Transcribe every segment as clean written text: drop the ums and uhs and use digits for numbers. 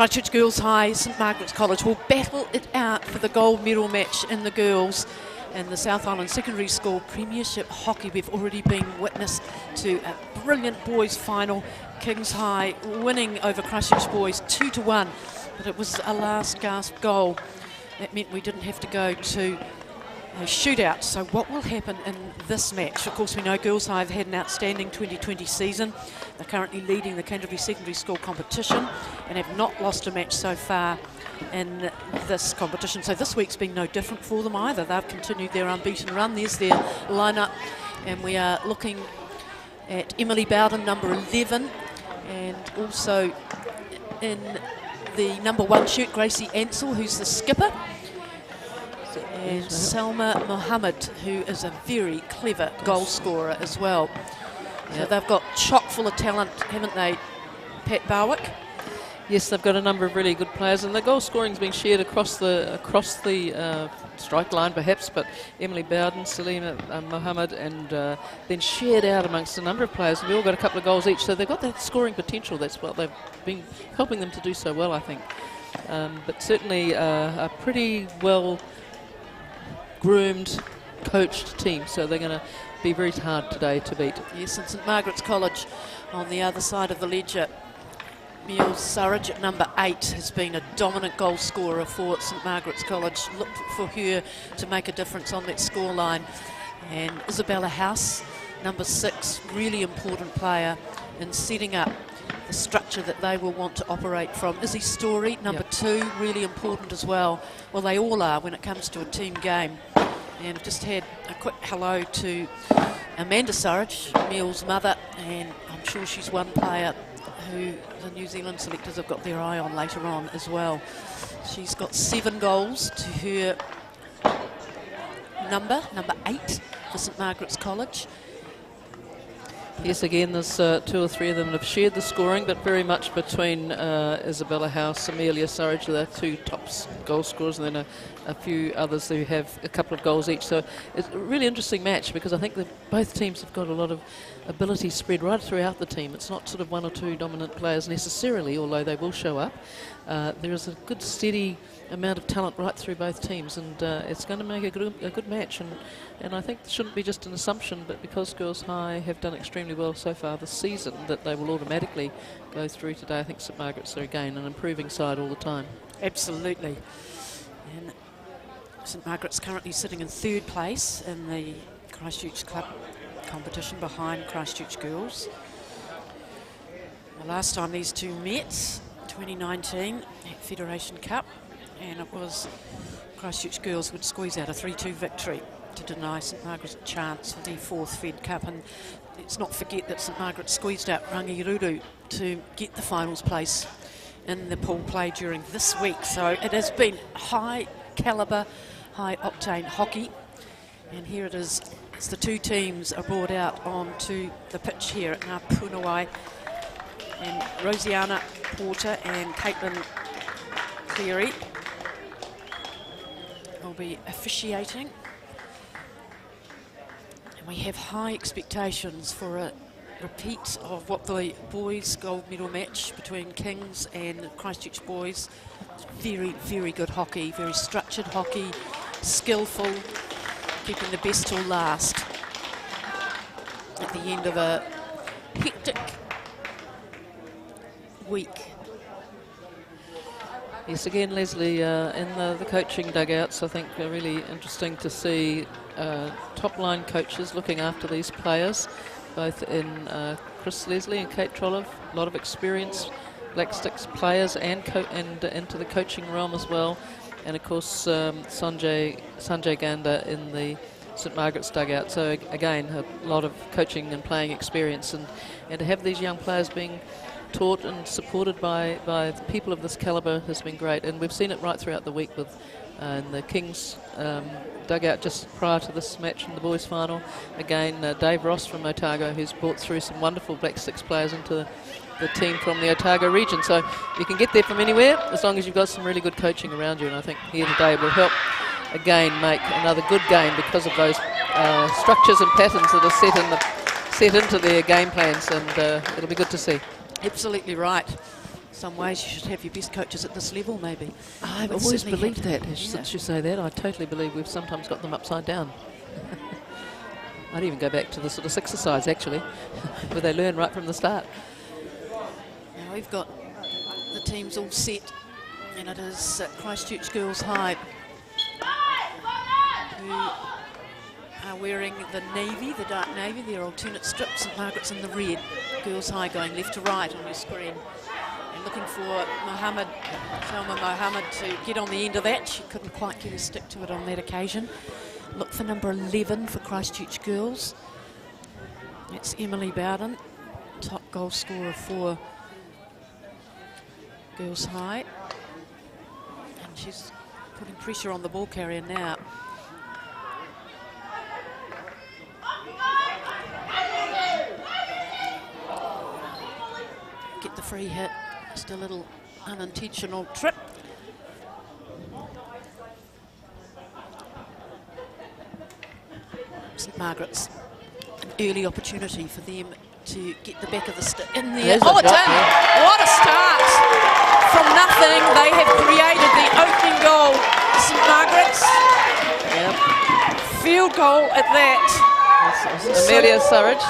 Christchurch Girls High, St Margaret's College will battle it out for the gold medal match in the girls in the South Island Secondary School Premiership Hockey. We've already been witness to a brilliant boys final. Kings High winning over Christchurch boys 2-1, but it was a last gasp goal. That meant we didn't have to go to a shootout. So what will happen in this match? Of course, we know Girls High have had an outstanding 2020 season. They're currently leading the Canterbury Secondary School competition and have not lost a match so far in this competition. So this week's been no different for them either. They've continued their unbeaten run. There's their lineup, and we are looking at Emily Bowden, number 11, and also in the number 1 shoot, Gracie Ansell, who's the skipper, and Salma Mohammed, who is a very clever goal scorer as well. So they've got chock full of talent, haven't they, Pat Barwick? Yes, they've got a number of really good players, and the goal scoring's been shared across the strike line perhaps, but Emily Bowden, Salima Mohammed, and then shared out amongst a number of players. We've all got a couple of goals each, so they've got that scoring potential. That's what they've been helping them to do so well, I think. But certainly a pretty well groomed, coached team, so they're going to be very hard today to beat. Yes, and St Margaret's College on the other side of the ledger. Miel Surridge at number 8 has been a dominant goal scorer for St Margaret's College. Look for her to make a difference on that scoreline. And Isabella House, number 6, really important player in setting up the structure that they will want to operate from. Izzy Story, number 2, really important as well. Well, they all are when it comes to a team game. And I've just had a quick hello to Amanda Surridge, Miel's mother, and I'm sure she's one player who the New Zealand selectors have got their eye on later on as well. She's got 7 goals to her number 8 for St Margaret's College. Yes, again, there's 2 or 3 of them that have shared the scoring, but very much between Isabella House, Amelia Surridge, the 2 top goal scorers, and then a few others who have a couple of goals each. So it's a really interesting match because I think that both teams have got a lot of ability spread right throughout the team. It's not sort of 1 or 2 dominant players necessarily, although they will show up. There is a good steady amount of talent right through both teams, and it's going to make a good match, and I think it shouldn't be just an assumption, but because Girls High have done extremely well so far this season, that they will automatically go through today. I think St Margaret's are again an improving side all the time. Absolutely. And St Margaret's currently sitting in 3rd place in the Christchurch Club competition behind Christchurch Girls. The last time these two met, 2019 at Federation Cup, and it was Christchurch Girls would squeeze out a 3-2 victory to deny St Margaret's a chance for the 4th Fed Cup. And let's not forget that St Margaret squeezed out Rangiruru to get the finals place in the pool play during this week. So it has been high calibre, high octane hockey, and here it is as the 2 teams are brought out onto the pitch here at Ngā and Rosiana Porter and Caitlin Cleary will be officiating. And we have high expectations for a repeat of what the boys' gold medal match between Kings and Christchurch boys. Very, very good hockey, very structured hockey, skillful, keeping the best till last at the end of a hectic week. Yes, again, Leslie, in the coaching dugouts, I think really interesting to see top-line coaches looking after these players, both in Chris Leslie and Kate Trollope, a lot of experience, Black Sticks players and into the coaching realm as well. And of course, Sanjay Ganda in the St Margaret's dugout. So again, a lot of coaching and playing experience, and to have these young players being taught and supported by people of this calibre has been great. And we've seen it right throughout the week with in the Kings dugout just prior to this match in the boys' final. Again, Dave Ross from Otago, who's brought through some wonderful Black Sticks players into the team from the Otago region. So you can get there from anywhere as long as you've got some really good coaching around you, and I think here today will help again make another good game because of those structures and patterns that are set into their game plans, and it'll be good to see. Absolutely right. some ways you should have your best coaches at this level, maybe. I've But always certainly believed have- that. yeah. Since you say that, I totally believe we've sometimes got them upside down. I'd even go back to the sort of exercise, actually, where they learn right from the start. Now we've got the teams all set, and it is Christchurch Girls High who are wearing the navy, the dark navy, their alternate strips, and Margaret's in the red. Girls High going left to right on your screen. And looking for Thelma Mohammed to get on the end of that. She couldn't quite get her stick to it on that occasion. Look for number 11 for Christchurch Girls. It's Emily Bowden, top goal scorer for Girls High. And she's putting pressure on the ball carrier now. Get the free hit, just a little unintentional trip. St Margaret's, an early opportunity for them to get the back of the stick in there. There's a Oh, it's drop in! there. What a start! From nothing, they have created the opening goal. St Margaret's, Yep. field goal at that. It's Amelia Surridge,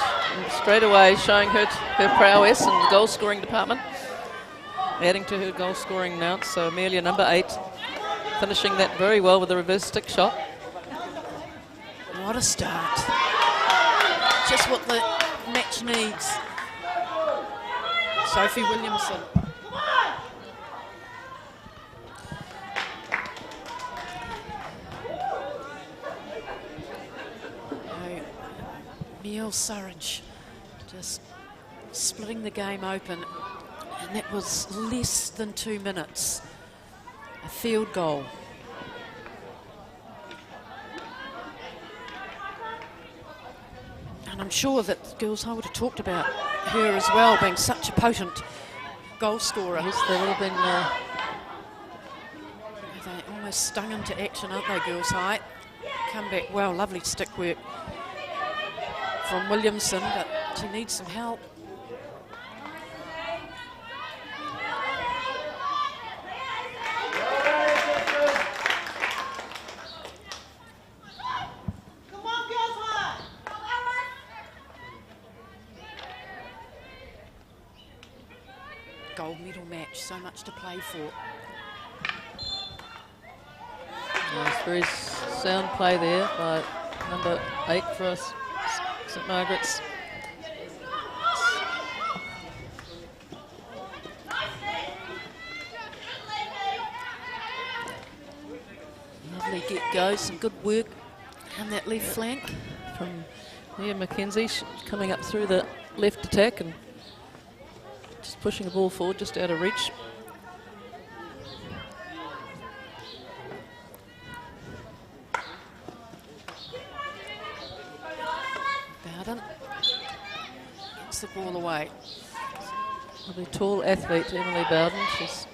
straight away showing her prowess in the goal scoring department, adding to her goal scoring mount. So Amelia, number 8, finishing that very well with a reverse stick shot. What a start. Just what the match needs. Sophie Williamson. Neil Surridge just splitting the game open, and that was less than 2 minutes. A field goal. And I'm sure that Girls High would have talked about her as well, being such a potent goal scorer. Yes, they would have been. They almost stung into action, aren't they, Girls High? Come back well, lovely stick work from Williamson, but she needs some help. Gold medal match, so much to play for. Yes, very sound play there by number 8 for us, St Margaret's. Lovely get-go, some good work on that left flank. From Nia Mackenzie coming up through the left attack and just pushing the ball forward, just out of reach. Bowden gets the ball away. Lovely tall athlete, Emily Bowden. She's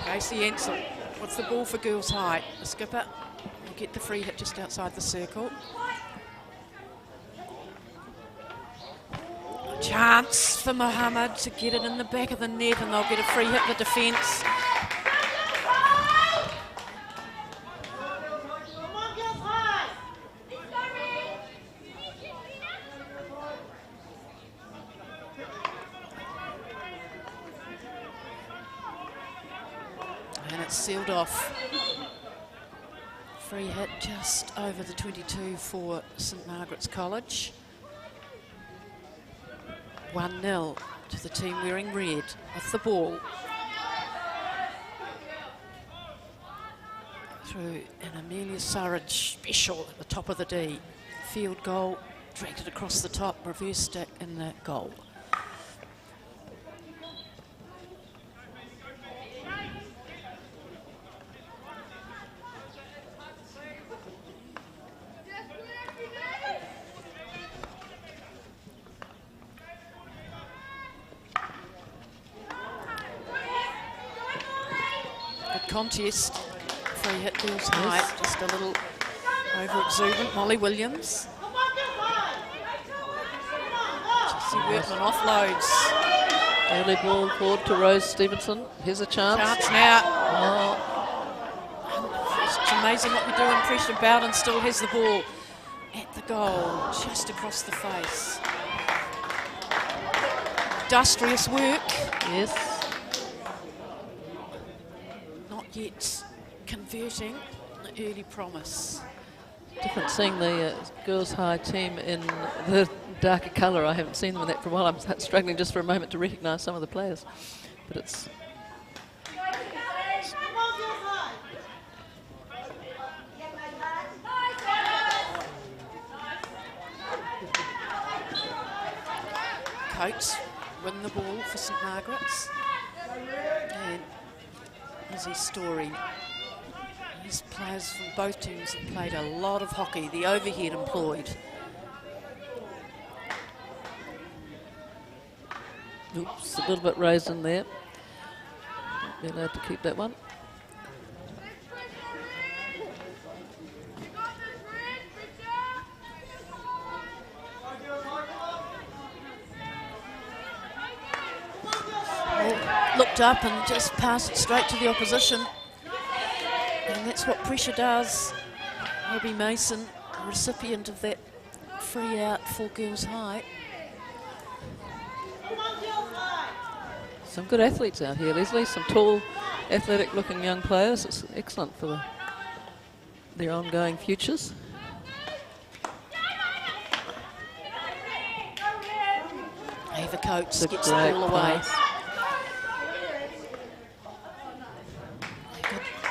Casey Ansell, what's the ball for Girls High? The skipper will get the free hit just outside the circle. Chance for Mohammed to get it in the back of the net, and they'll get a free hit the defence. And it's sealed off. Free hit just over the 22 for St Margaret's College. 1-0 to the team wearing red with the ball. Through an Amelia Surridge special at the top of the D. Field goal, dragged it across the top, reverse stick in the goal. Contest, free hit Girls High, just a little over exuberant. Molly Williams. Jessie Workman offloads Early ball forward to Rose Stevenson. Here's a chance. Chance now. Oh, It's amazing what we do in pressure. Bowden still has the ball at the goal, just across the face. Industrious work. yes. Not yet converting the early promise. Different seeing the girls' high team in the darker colour. I haven't seen them in that for a while. I'm struggling just for a moment to recognise some of the players. But it's... Coates win the ball for St Margaret's. And Izzy Story. These players from both teams have played a lot of hockey. The overhead employed. Oops, a little bit raised in there. Not be allowed to keep that one. Looked up and just passed it straight to the opposition. And that's what pressure does. Abby Mason, a recipient of that free out for Girls High. Some good athletes out here, Leslie. Some tall, athletic-looking young players. It's excellent for their ongoing futures. Ava Coates It's a gets the great ball away. pass.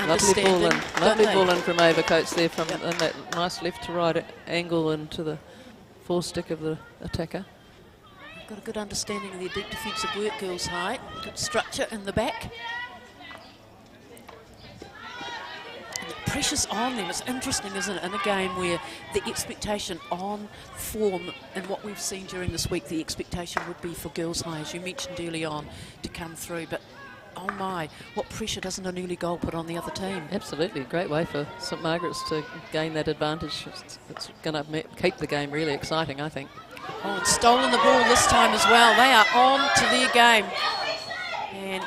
Lovely ball in. Lovely ball in from Ava Coates there from in that nice left to right angle into the forestick of the attacker. Got a good understanding of the deep defensive work, Girls High. Good structure in the back. And the pressure's on them. It's interesting, isn't it, in a game where the expectation on form and what we've seen during this week, the expectation would be for Girls High, as you mentioned early on, to come through. But oh my, what pressure doesn't an early goal put on the other team? Absolutely, great way for St Margaret's to gain that advantage. It's going to keep the game really exciting, I think. Oh, and stolen the ball this time as well. They are on to their game. And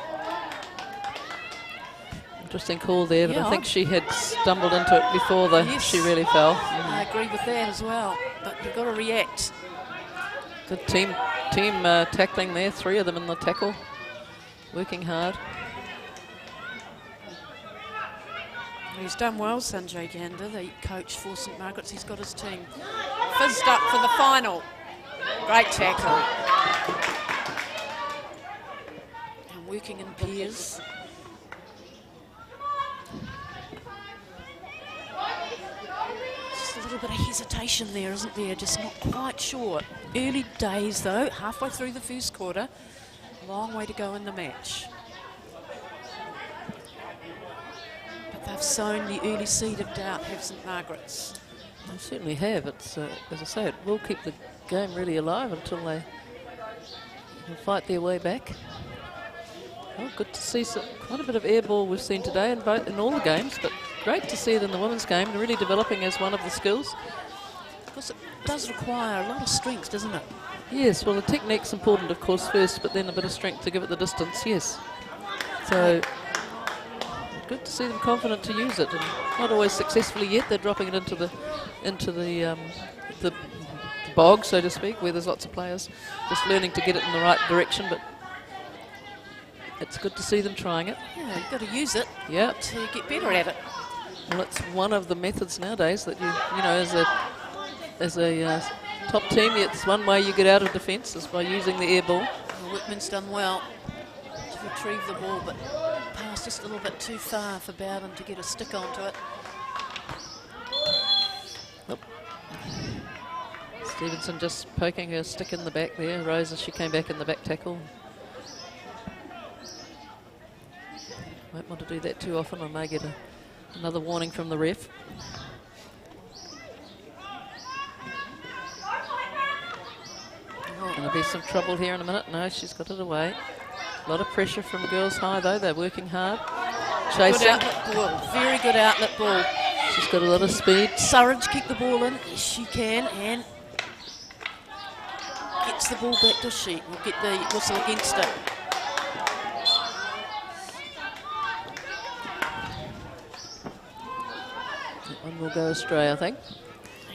interesting call there, but yeah, I think she had stumbled into it before she really fell. I agree with that as well. But you've got to react. Good team tackling there. 3 of them in the tackle, working hard. He's done well, Sanjay Gander, the coach for St Margaret's. He's got his team fizzed up for the final. Great tackle. And working in pairs. Just a little bit of hesitation there, isn't there? Just not quite sure. Early days, though, halfway through the first quarter. Long way to go in the match. But they've sown the early seed of doubt, have St Margaret's. They certainly have. It's as I say, it will keep the game really alive until they can fight their way back. Oh, good to see quite a bit of air ball we've seen today in all the games, but great to see it in the women's game, really developing as one of the skills. Because it does require a lot of strength, doesn't it? Yes, well the technique's important of course first, but then a bit of strength to give it the distance, yes. So good to see them confident to use it, and not always successfully yet. They're dropping it into the bog, so to speak, where there's lots of players just learning to get it in the right direction, but it's good to see them trying it. Yeah, you've got to use it to get better at it. Well, it's one of the methods nowadays that you know, as a top team, it's one way you get out of defence is by using the air ball. Well, Whitman's done well to retrieve the ball, but passed just a little bit too far for Bowden to get a stick onto it. Stevenson just poking her stick in the back there. Rose, as she came back in the back tackle. Won't want to do that too often, or may get another warning from the ref. Going to be some trouble here in a minute. No, she's got it away. A lot of pressure from Girls High though. They're working hard. Chasing. Good outlet ball. Very good outlet ball. She's got a lot of speed. Surridge kick the ball in. Yes, she can. And gets the ball back, does she? We'll get the whistle against it. That one will go astray, I think.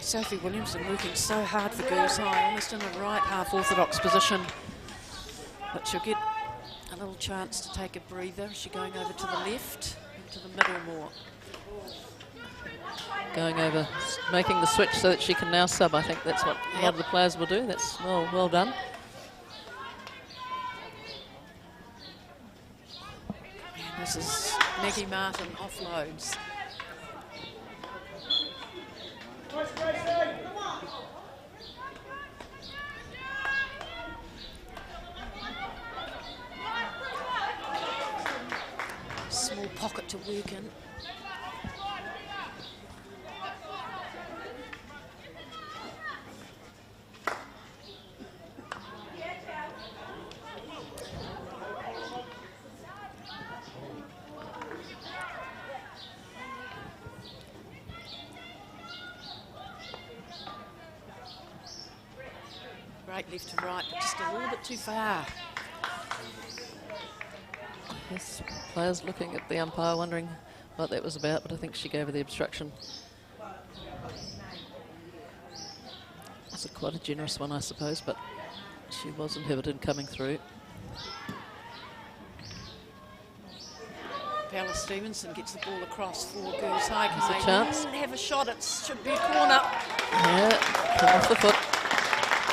Sophie Williamson working so hard for Girls High, almost in a right half orthodox position. But she'll get a little chance to take a breather. Is she going over to the left, into the middle more? Going over, making the switch so that she can now sub. I think that's what a lot of the players will do. That's well done. And this is Maggie Martin offloads. Small pocket to work in. Great left to right, but just a little bit too far. Yes, players looking at the umpire wondering what that was about, but I think she gave her the obstruction. It's quite a generous one, I suppose, but she was inhibited coming through. Paula Stevenson gets the ball across for Girls High. There's a chance. Have a shot, it should be a corner. Yeah, come off the foot.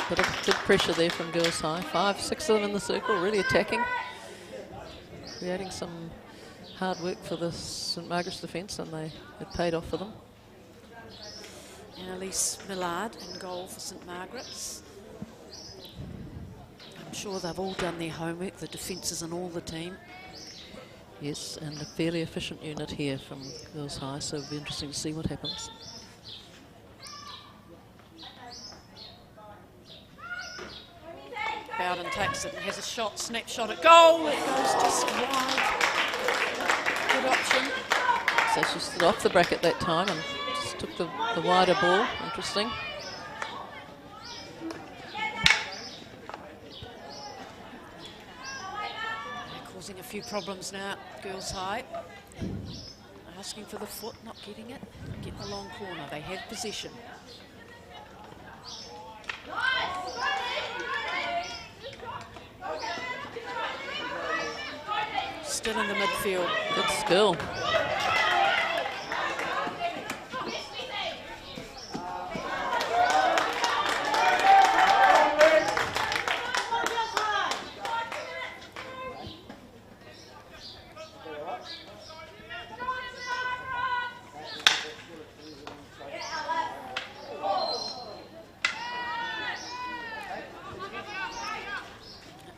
Bit of good pressure there from Girls High. 5, 6 of them in the circle, really attacking. Creating some hard work for the St Margaret's defence, and it paid off for them. Annalise Millard in goal for St Margaret's. I'm sure they've all done their homework, the defences and all the team. Yes, and a fairly efficient unit here from Girls High, so it'll be interesting to see what happens. Bowden takes it and has a shot, snapshot at goal. It goes just wide. Good option. So she stood off the bracket that time and just took the wider ball. Interesting. They're causing a few problems now, Girls High. Asking for the foot, not getting it. Get the long corner. They have possession. Still in the midfield. Good skill.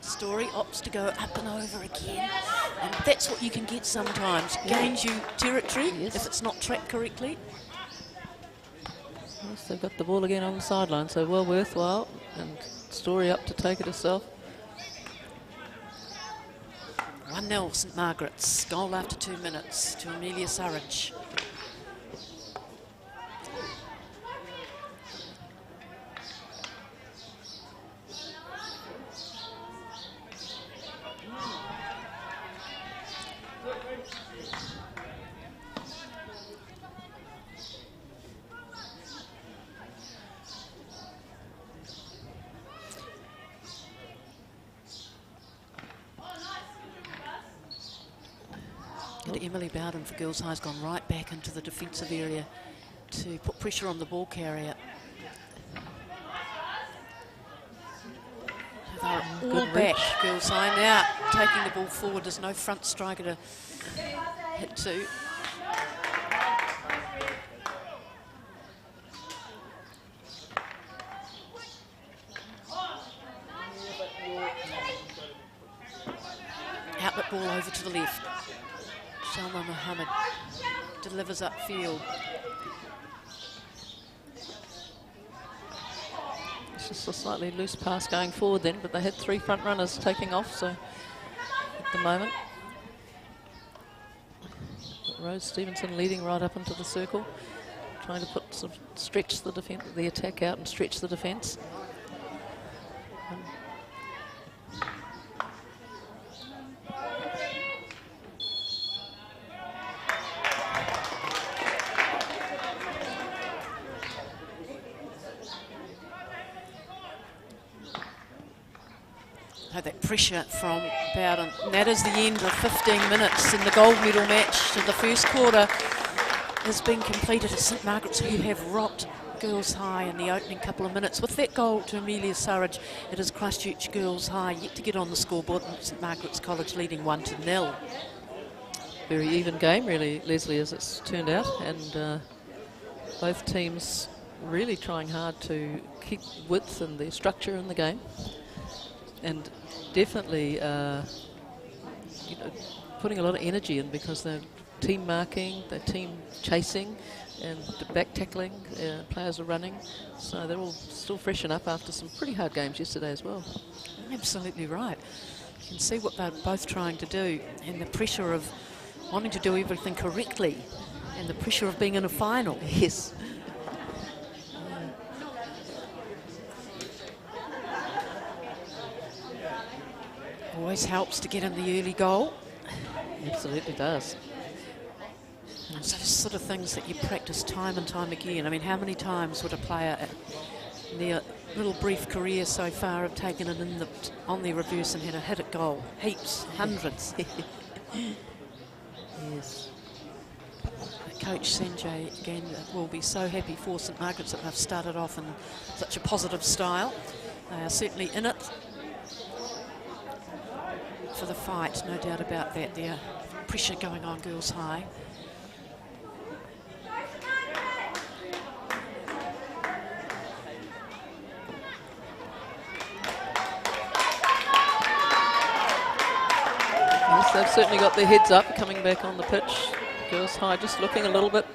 Story opts to go up and over again, and that's what you can get sometimes. Gains you territory if it's not tracked correctly. Yes, they've got the ball again on the sideline, so well worthwhile, and Story up to take it herself. 1-0 St Margaret's, goal after 2 minutes to Amelia Surridge. Emily Bowden for Girls High has gone right back into the defensive area to put pressure on the ball carrier. They're all back, Girls High now taking the ball forward. There's no front striker to hit to. Outlet ball over to the left. Salma Mohammed delivers upfield. It's just a slightly loose pass going forward then, but they had 3 front runners taking off, so at the moment. Rose Stevenson leading right up into the circle, trying to stretch the defense, the attack out and stretch the defence. So that pressure from Bowden. And that is the end of 15 minutes in the gold medal match. So the first quarter has been completed at St Margaret's, who have rocked Girls High in the opening couple of minutes. With that goal to Amelia Surridge, it is Christchurch Girls High yet to get on the scoreboard, and St Margaret's College leading 1-0. Very even game, really, Leslie, as it's turned out, and both teams really trying hard to keep width and the structure in the game, and definitely putting a lot of energy in, because they're team marking, they're team chasing, and back tackling, players are running, so they're all still freshen up after some pretty hard games yesterday as well. Absolutely right. You can see what they're both trying to do, and the pressure of wanting to do everything correctly, and the pressure of being in a final. Yes. Always helps to get in the early goal. Absolutely does. So just sort of things that you practice time and time again. I mean, how many times would a player in their little brief career so far have taken it in on their reverse and had a hit at goal? Heaps, hundreds. Yes. Coach Sanjay again will be so happy for St Margaret's that they've started off in such a positive style. They are certainly in it for the fight, no doubt about that. There, pressure going on Girls High. Yes, they've certainly got their heads up coming back on the pitch. Girls High just looking a little bit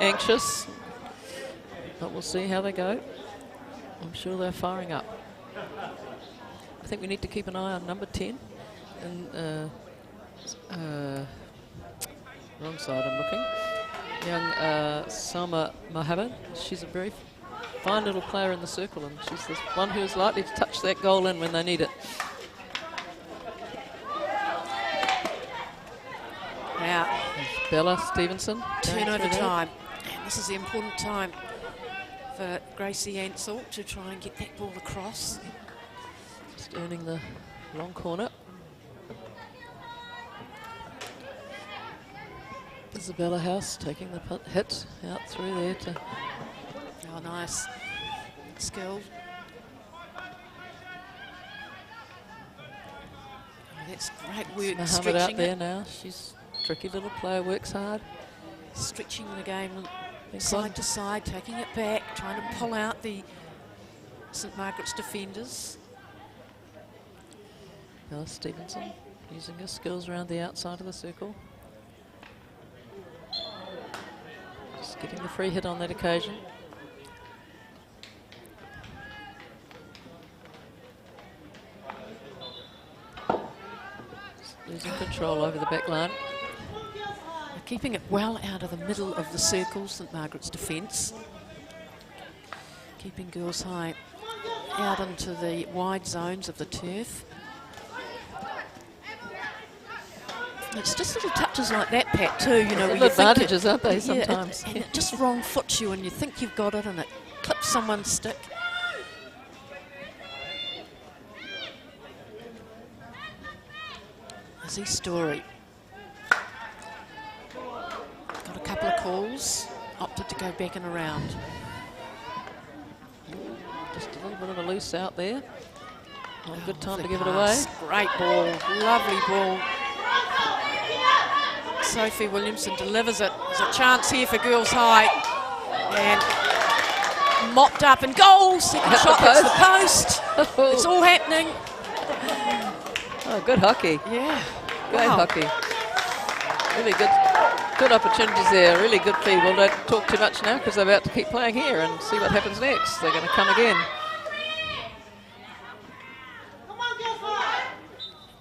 anxious, but we'll see how they go. I'm sure they're firing up. I think we need to keep an eye on number 10. And wrong side I'm looking. Young Sama Mohammed. She's a very fine little player in the circle, and she's the one who is likely to touch that goal in when they need it. Now, Bella Stevenson. turnover time. And this is the important time for Gracie Ansell to try and get that ball across. Just earning the long corner. Isabella House taking the hit out through there to... Oh, nice. Skill. Oh, that's great work. Mohammed out there now. She's a tricky little player, works hard. Stretching the game side to side, taking it back, trying to pull out the St Margaret's defenders. Bella Stevenson using her skills around the outside of the circle. Just getting the free hit on that occasion. Just losing control over the back line. They're keeping it well out of the middle of the circle, St Margaret's defence. Keeping Girls High out into the wide zones of the turf. It's just little touches like that, Pat, too, you know. Little advantages, aren't they, sometimes? And it just wrong foots you, and you think you've got it, and it clips someone's stick. Izzy Story. Got a couple of calls, opted to go back and around. Just a little bit of a loose out there. Not a good time to give it pass. away. Great ball, lovely ball. Sophie Williamson delivers it. There's a chance here for Girls High. And mopped up and goal. Second shot hits the post. It's all happening. Oh, good hockey. Yeah. Great hockey. Really good opportunities there. Really good feed. Well, don't talk too much now because they're about to keep playing here and see what happens next. They're going to come again.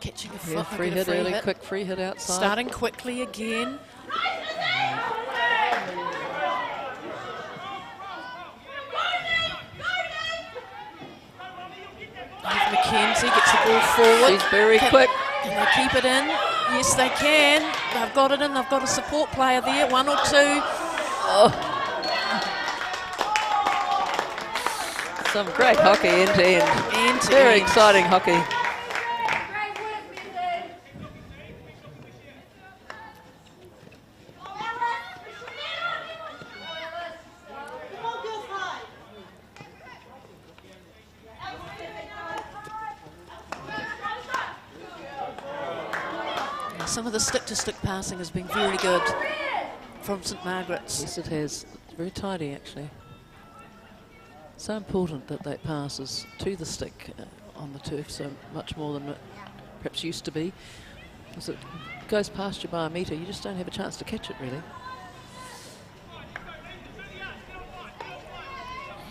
Catching a Yeah, foot. free hit early, quick free hit outside. Starting quickly again. Mackenzie gets the ball forward. She's very quick. Can they keep it in? Yes, they can. They've got it in. They've got a support player there, one or two. Oh. Some great hockey end to end. End to Very end. exciting hockey. some of the stick-to-stick passing has been very good from St Margaret's. Yes, it has. Very tidy, actually. So important that that passes to the stick on the turf, so much more than it perhaps used to be. As it goes past you by a metre, you just don't have a chance to catch it, really.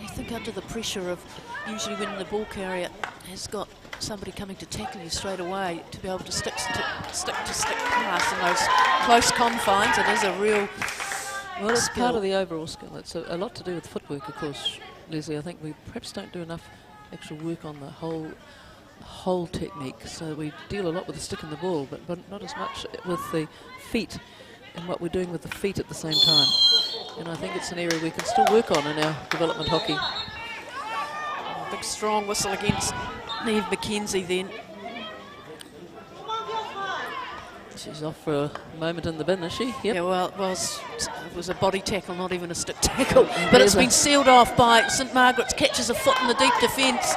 You think under the pressure of usually when the ball carrier has got somebody coming to tackle you straight away, to be able to stick pass in those close confines, it is a real Well, it's skill. part of the overall skill. It's a lot to do with footwork, of course, Leslie. I think we perhaps don't do enough actual work on the whole technique. So we deal a lot with the stick and the ball, but not as much with the feet and what we're doing with the feet at the same time. And I think it's an area we can still work on in our development hockey. Big strong whistle against Neve McKenzie then. She's off for a moment in the bin, is she? Yep. Yeah, well, it was a body tackle, not even a stick tackle. But it's been sealed off by St Margaret's, catches a foot in the deep defence.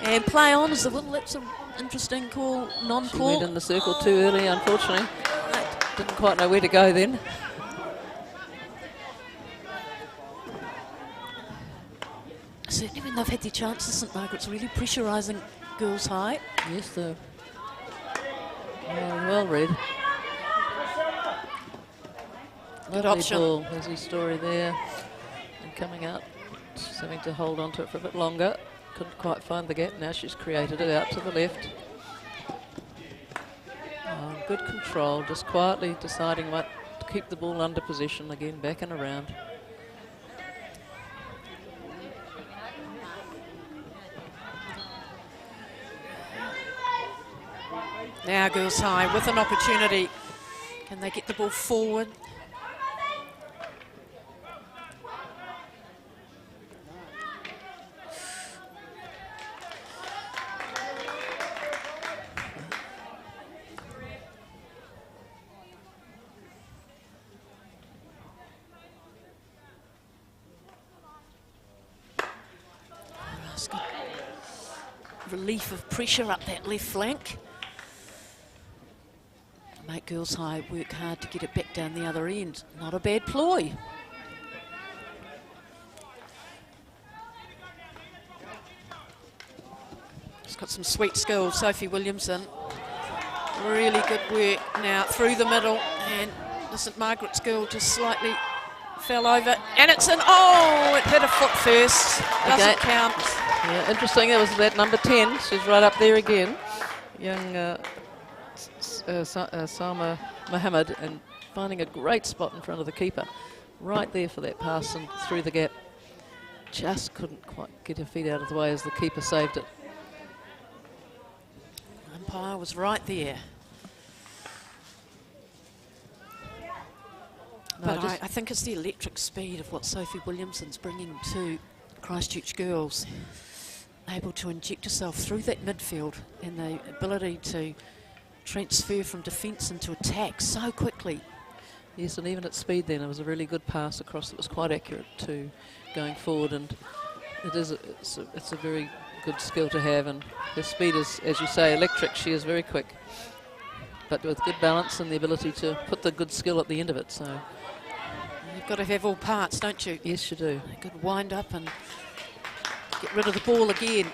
And play on as the whistle. That's an interesting call, non-call. She went in the circle too early, unfortunately. Didn't quite know where to go then. Certainly when they've had their chances, St Margaret's really pressurising Girls High. Yes, though. Well read. Good Lovely option. ball. There's his story there. And coming out, she's having to hold on to it for a bit longer. Couldn't quite find the gap. Now she's created it out to the left. Good control, just quietly deciding what to keep the ball under possession again, back and around. Now Girls High with an opportunity. Can they get the ball forward? Relief of pressure up that left flank. Make Girls High work hard to get it back down the other end. Not a bad ploy. She's got some sweet skills, Sophie Williamson. Really good work now through the middle, and the St Margaret's girl just slightly fell over, and it's an, oh, it hit a foot first. Doesn't count. Yeah, interesting, it was that number 10. She's right up there again. Young Salma Mohammed, and finding a great spot in front of the keeper. Right there for that pass and through the gap. Just couldn't quite get her feet out of the way as the keeper saved it. Umpire was right there. But I think it's the electric speed of what Sophie Williamson's bringing to Christchurch girls. Able to inject herself through that midfield, and the ability to transfer from defence into attack so quickly. Yes, and even at speed then, it was a really good pass across that was quite accurate to going forward, and it's a very good skill to have, and her speed is, as you say, electric. She is very quick, but with good balance and the ability to put the good skill at the end of it. So you've got to have all parts, don't you? Yes, you do. A good wind up and get rid of the ball again.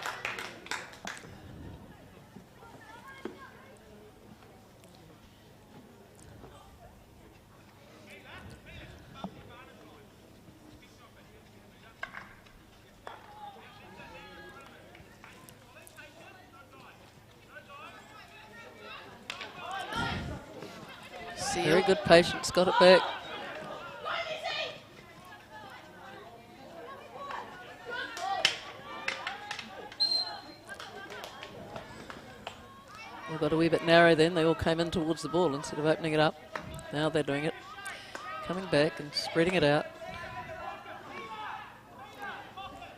Very good patience, got it back. They got a wee bit narrow then, they all came in towards the ball instead of opening it up. Now they're doing it. Coming back and spreading it out.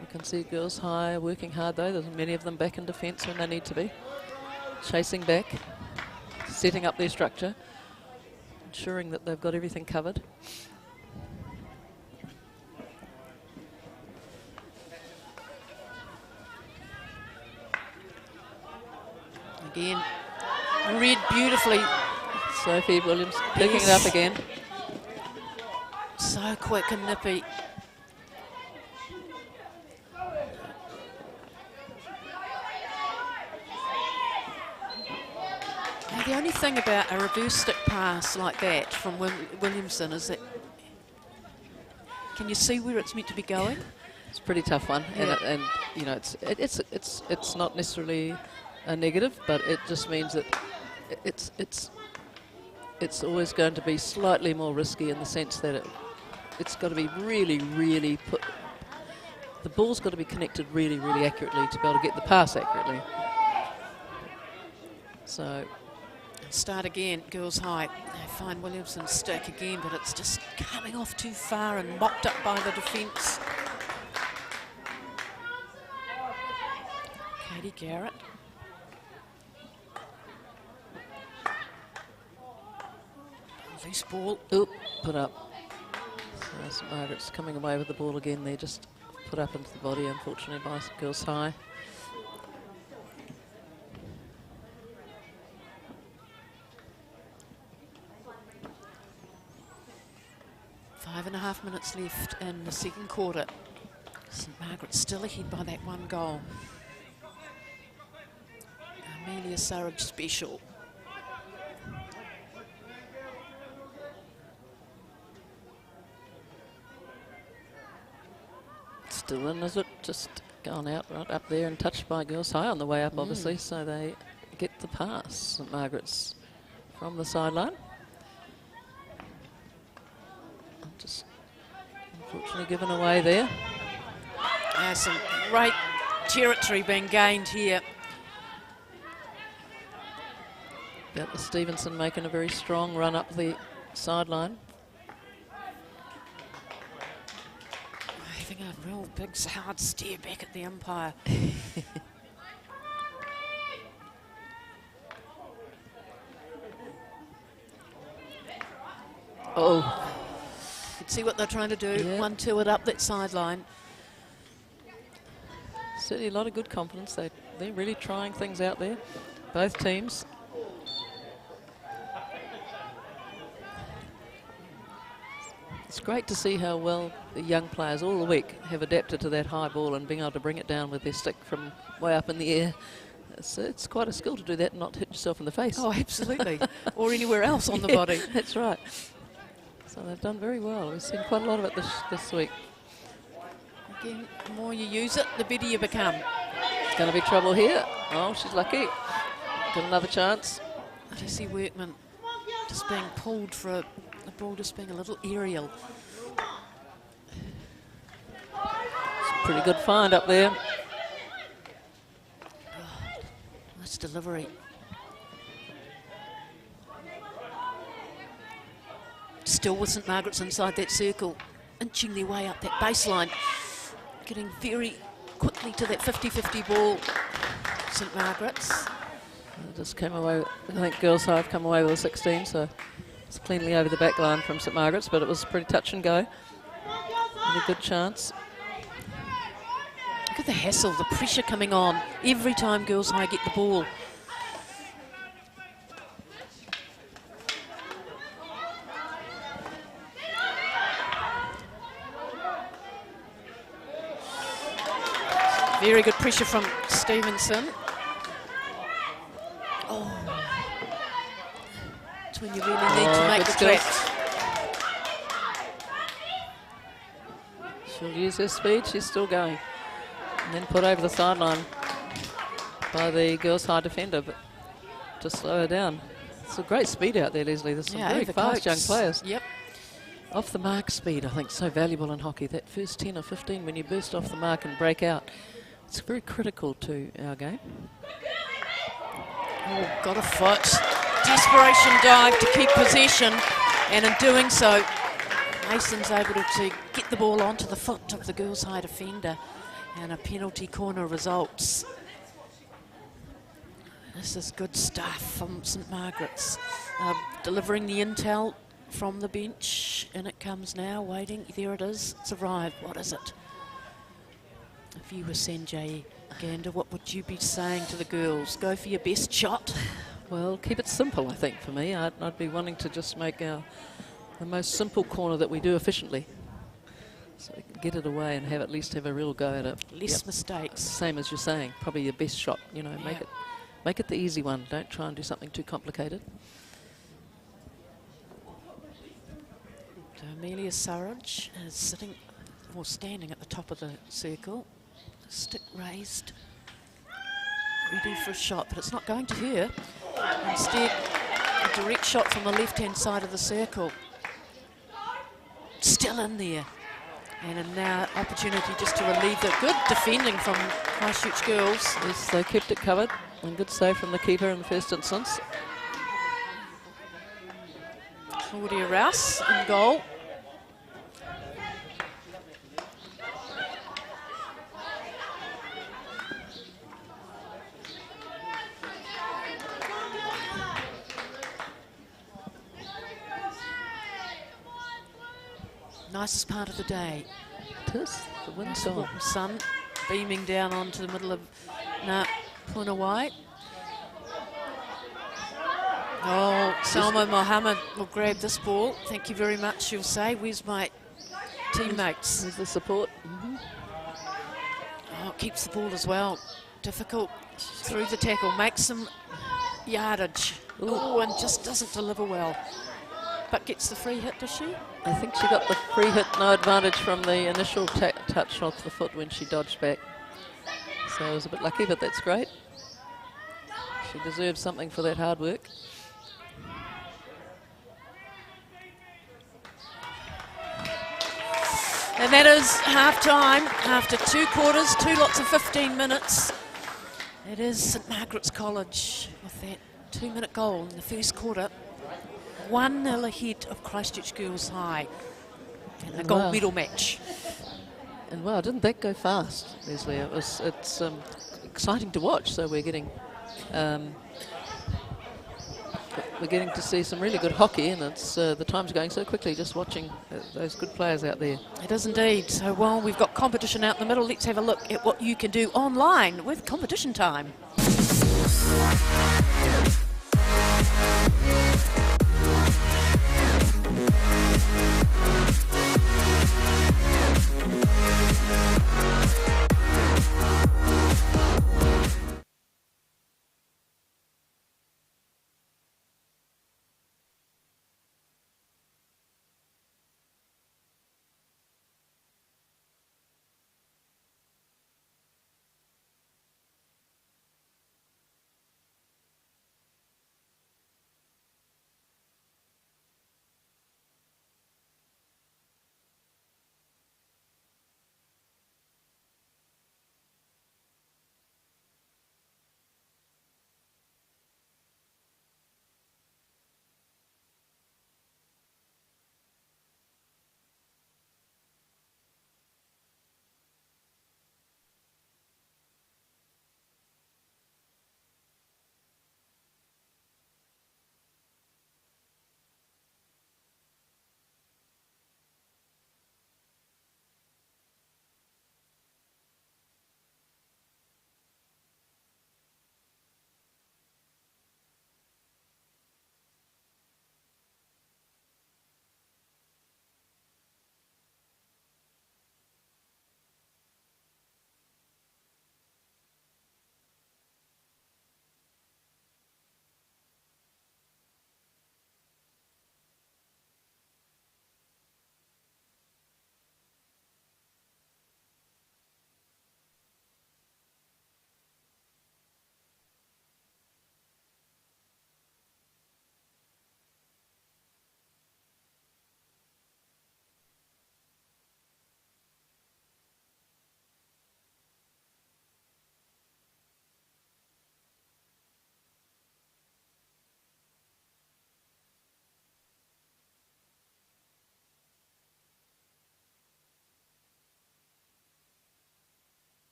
You can see Girls High working hard though. There's many of them back in defence when they need to be. Chasing back, setting up their structure, ensuring that they've got everything covered. Again, read beautifully. Sophie Williams picking it up again. So quick and nippy. Now, the only thing about a reverse stick pass like that from Williamson is that, can you see where it's meant to be going? It's a pretty tough one, Yeah. and you know it's not necessarily a negative, but it just means that it's always going to be slightly more risky in the sense that it's got to be really the ball's got to be connected really accurately to be able to get the pass accurately. So Start again, girls high. They find Williamson's stick again, but it's just coming off too far and mopped up by the defence. Katie Garrett. Loose ball. Oop, put up. So St Margaret's coming away with the ball again. They just put up into the body, unfortunately, by girls high. Five and a half minutes left in the second quarter. St Margaret's still ahead by that one goal. Amelia Surridge special. Still in, is it? Just gone out right up there and touched by girls high on the way up, obviously, so they get the pass. St Margaret's from the sideline. Just unfortunately given away there. Some great territory being gained here. Bertha Stevenson making a very strong run up the sideline. Having a real big hard stare back at the umpire. Oh. You can see what they're trying to do. Yeah. 1-2 it up that sideline. Certainly a lot of good confidence. They're really trying things out there, both teams. It's great to see how well the young players all the week have adapted to that high ball and being able to bring it down with their stick from way up in the air. It's quite a skill to do that and not hit yourself in the face. Oh, absolutely. Or anywhere else on the body. That's right. So they've done very well. We've seen quite a lot of it this week. Again, the more you use it, the better you become. It's going to be trouble here. Oh, she's lucky. Got another chance. Jessie Workman just being pulled for the ball just being a little aerial. It's a pretty good find up there. Nice delivery. Still with St Margaret's inside that circle, inching their way up that baseline. Getting very quickly to that 50-50 ball, St Margaret's. Just came away, I think girls high have come away with a 16, so it's cleanly over the back line from St Margaret's, but it was pretty touch and go. Really good chance. Look at the hassle, the pressure coming on every time girls high get the ball. Very good pressure from Stevenson. Oh, it's when you really need to make the traps. She'll use her speed, she's still going. And then put over the sideline by the girls high defender, but to slow her down. It's a great speed out there, Leslie. There's some very fast young players. Yep. Off the mark speed, I think, so valuable in hockey. That first 10 or 15, when you burst off the mark and break out, it's very critical to our game. Oh, got a foot. Desperation dive to keep possession, and in doing so, Mason's able to get the ball onto the foot of the girls' high defender, and a penalty corner results. This is good stuff from St Margaret's. Delivering the intel from the bench, and it comes now, waiting. There it is, it's arrived. What is it? If you were Sanjay Gander, what would you be saying to the girls? Go for your best shot? Well, keep it simple, I think, for me. I'd be wanting to just make the most simple corner that we do efficiently. So we can get it away and at least have a real go at it. Less mistakes. Same as you're saying, probably your best shot, you know, make it the easy one. Don't try and do something too complicated. So Amelia Surridge is sitting or standing at the top of the circle. Stick raised. Ready for a shot, but it's not going to her. Instead, a direct shot from the left-hand side of the circle. Still in there. And now opportunity just to relieve the good defending from Christchurch girls. Yes, they kept it covered. And good save from the keeper in the first instance. Claudia Rouse in goal. Nicest part of the day. It is. The wind's Nice gone. sun beaming down onto the middle of Punawai. Oh, Salma Mohammed will grab this ball. Thank you very much, she'll say. Where's my teammates? There's the support. Oh, it keeps the ball as well. Difficult through the tackle. Makes some yardage. Oh, and just doesn't deliver well. But gets the free hit, does she? I think she got the free hit, no advantage from the initial touch off the foot when she dodged back. So I was a bit lucky, but that's great. She deserves something for that hard work. And that is half-time after 2 quarters, 2 lots of 15 minutes. It is St Margaret's College with that 2-minute goal in the first quarter. 1-0 ahead of Christchurch Girls High in the gold medal match. And wow, didn't that go fast, Leslie? It's exciting to watch. So we're getting to see some really good hockey, and it's the time's going so quickly just watching those good players out there. It is indeed. So while we've got competition out in the middle, let's have a look at what you can do online with Competition Time.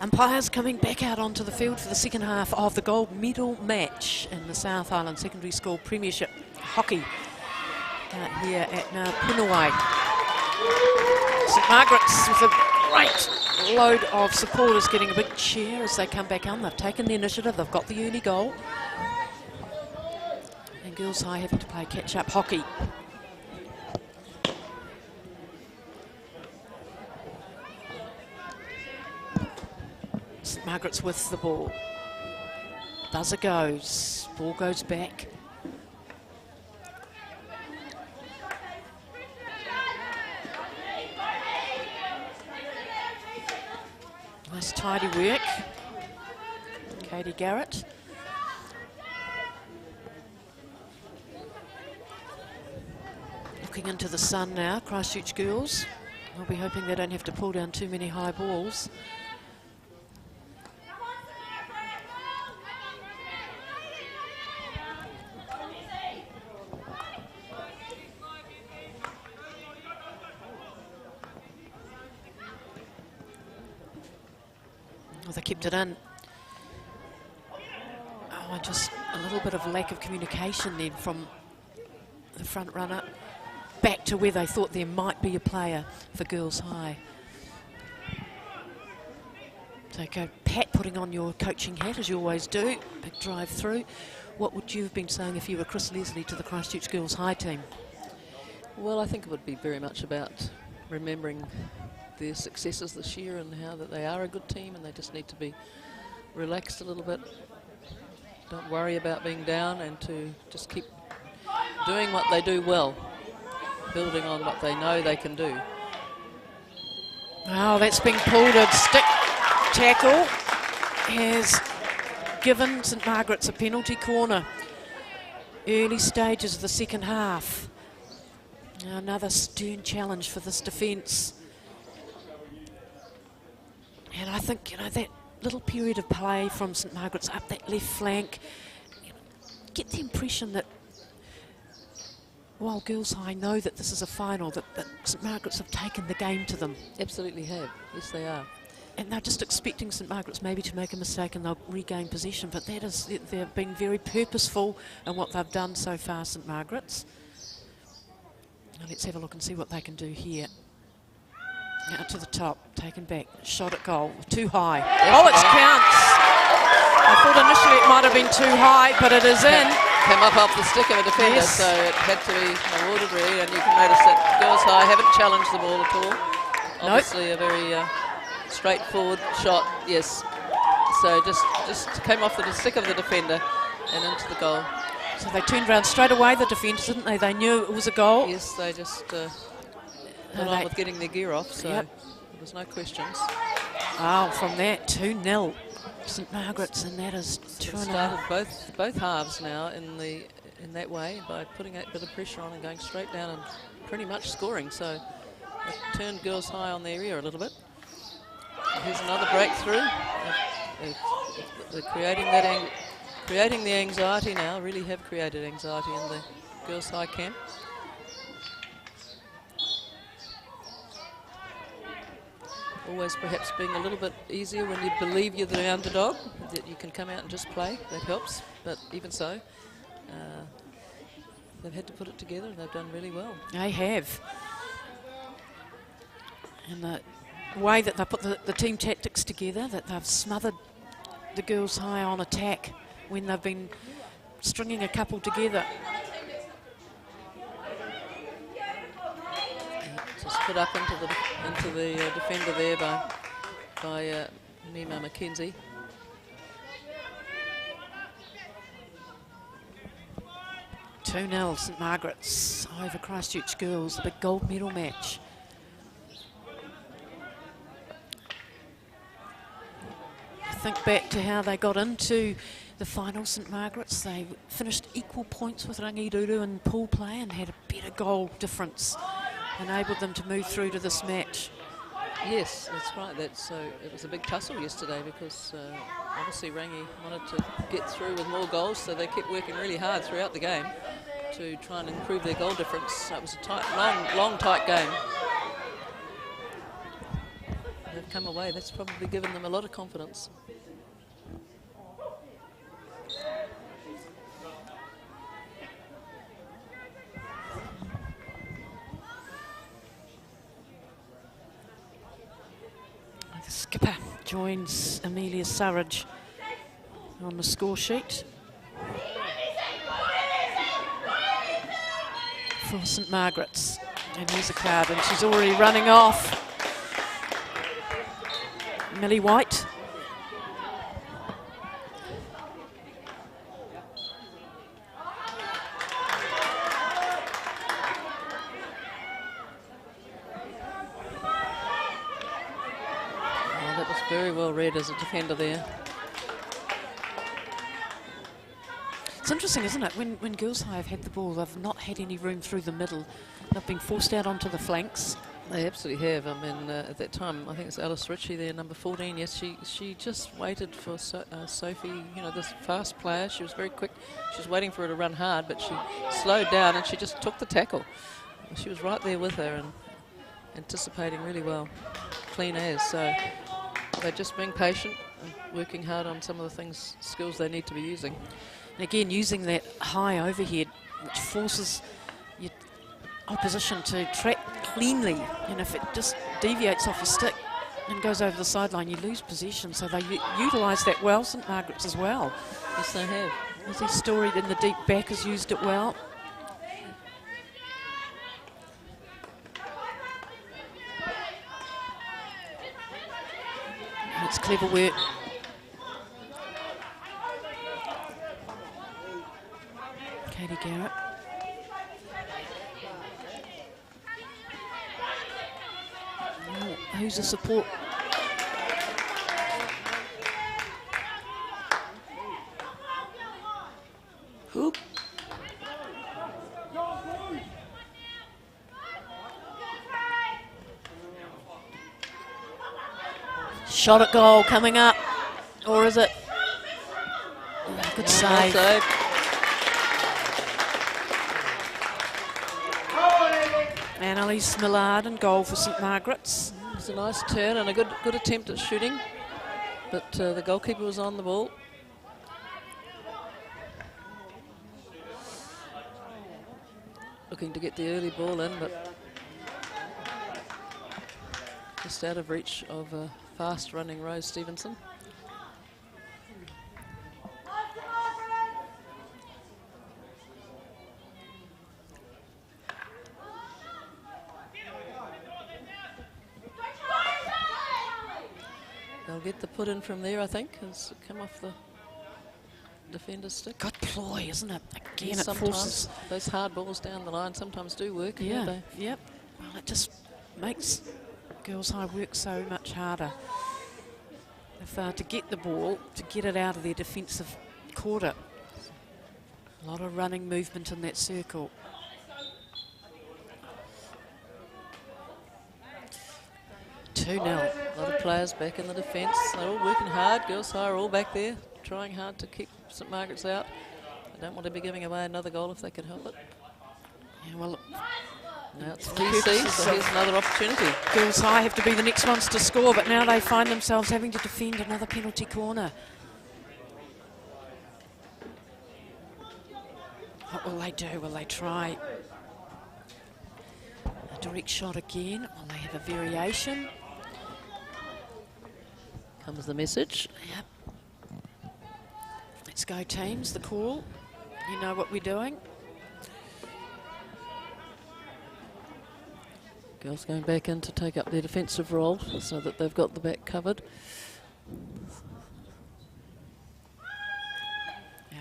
Umpires coming back out onto the field for the second half of the gold medal match in the South Island Secondary School Premiership hockey here at Punawai. St Margaret's with a great load of supporters getting a big cheer as they come back on. They've taken the initiative, they've got the early goal. And Girls High having to play catch-up hockey. St Margaret's with the ball. Buzzer goes, ball goes back. Nice tidy work. Katie Garrett. Looking into the sun now, Christchurch girls. I'll be hoping they don't have to pull down too many high balls. They kept it in. Oh, just a little bit of lack of communication then from the front runner back to where they thought there might be a player for Girls High. So go, Pat, putting on your coaching hat as you always do. Big drive through. What would you have been saying if you were Chris Leslie to the Christchurch Girls High team? Well, I think it would be very much about remembering their successes this year and how that they are a good team and they just need to be relaxed a little bit. Don't worry about being down and to just keep doing what they do well, building on what they know they can do. Oh, that's been pulled. A stick tackle has given St Margaret's a penalty corner. Early stages of the second half. Now another stern challenge for this defence. And I think, you know, that little period of play from St Margaret's up that left flank, you know, get the impression that while Girls High know that this is a final, that St Margaret's have taken the game to them. Absolutely have. Yes, they are. And they're just expecting St Margaret's maybe to make a mistake and they'll regain possession, but that is, they've been very purposeful in what they've done so far, St Margaret's. Now let's have a look and see what they can do here. Out to the top, taken back, shot at goal, too high. Oh, it counts. I thought initially it might have been too high, but it is in. Came up off the stick of a defender, Yes. so it had to be awarded really, and you can notice that Girls High haven't challenged the ball at all. Obviously a very straightforward shot, yes. So just came off the stick of the defender and into the goal. So they turned around straight away, the defence, didn't they? They knew it was a goal. Yes, they just got on with getting their gear off, so Yep. there was no questions. Oh, from that, 2-0 St Margaret's, and that is So 2-0. started both halves now in that way by putting that bit of pressure on and going straight down and pretty much scoring. So it turned Girls High on their ear a little bit. Here's another breakthrough. They're creating the anxiety now. Really have created anxiety in the Girls High camp. Always perhaps being a little bit easier when you believe you're the underdog, that you can come out and just play. That helps, but even so, they've had to put it together and they've done really well. They have. And the way that they put the team tactics together, that they've smothered the Girls High on attack when they've been stringing a couple together. Just put up into the defender there by Nima McKenzie. Two 2-0 St Margaret's over Christchurch Girls, the big gold medal match. Think back to how they got into the final, St Margaret's. They finished equal points with Rangirudu in pool play and had a better goal difference, enabled them to move through to this match. Yes, that's right. It was a big tussle yesterday because obviously Rangi wanted to get through with more goals, so they kept working really hard throughout the game to try and improve their goal difference. It was a tight, long, tight game. They've come away. That's probably given them a lot of confidence. The skipper joins Amelia Surridge on the score sheet for St Margaret's. And here's a card, and she's already running off. Millie White. Oh, that was very well read as a defender there. It's interesting, isn't it? When Girls High have had the ball, they've not had any room through the middle. They've been forced out onto the flanks. They absolutely have. I mean, at that time, I think it's Alice Ritchie there, number 14. Yes, she just waited for Sophie, you know, this fast player. She was very quick. She was waiting for her to run hard, but she slowed down and she just took the tackle. She was right there with her and anticipating really well. Clean as. So they're just being patient and working hard on some of the skills they need to be using. And again, using that high overhead, which forces your opposition to track cleanly. And if it just deviates off your stick and goes over the sideline, you lose possession. So they utilise that well, St Margaret's as well. Yes, they have. Lizzie Story in the deep back has used it well. And it's clever work. Katie Garrett. Oh, who's the support? Hoop. Shot at goal coming up, or is it? Oh, good save. Well, Annalise Millard and goal for St Margaret's. it's a nice turn and a good attempt at shooting, but the goalkeeper was on the ball. Looking to get the early ball in, but just out of reach of fast-running Rose Stevenson. They'll get the put in from there, I think. It's come off the defender's stick. Good ploy, isn't it? Again, Yes, it forces. those hard balls down the line sometimes do work. Yeah, Don't they? yep. Well, it just makes Girls High work so much harder. If they are to get the ball, to get it out of their defensive quarter. A lot of running movement in that circle. Two 0. A lot of players back in the defence. They're all working hard. Girls High are all back there, trying hard to keep St Margaret's out. They don't want to be giving away another goal if they can help it. Yeah, well, Now it's DC, so here's another opportunity. Girls High have to be the next ones to score, but now they find themselves having to defend another penalty corner. What will they do? Will they try a direct shot again? Will they have a variation? Comes the message. Yep. Let's go teams, the call. You know what we're doing. Girls going back in to take up their defensive role so that they've got the back covered.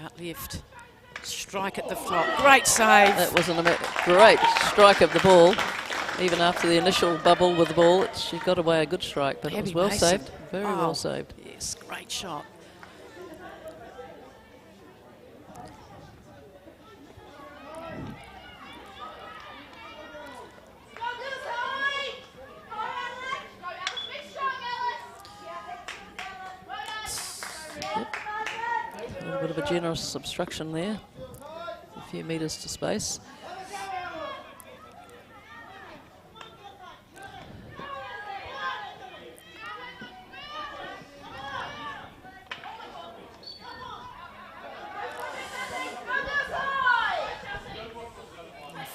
Out left. Strike at the flop. Great save. That was a great strike of the ball. Even after the initial bubble with the ball, she got away a good strike, but it was well saved. Very well saved. Yes, great shot. A little bit of a generous obstruction there. A few metres to space.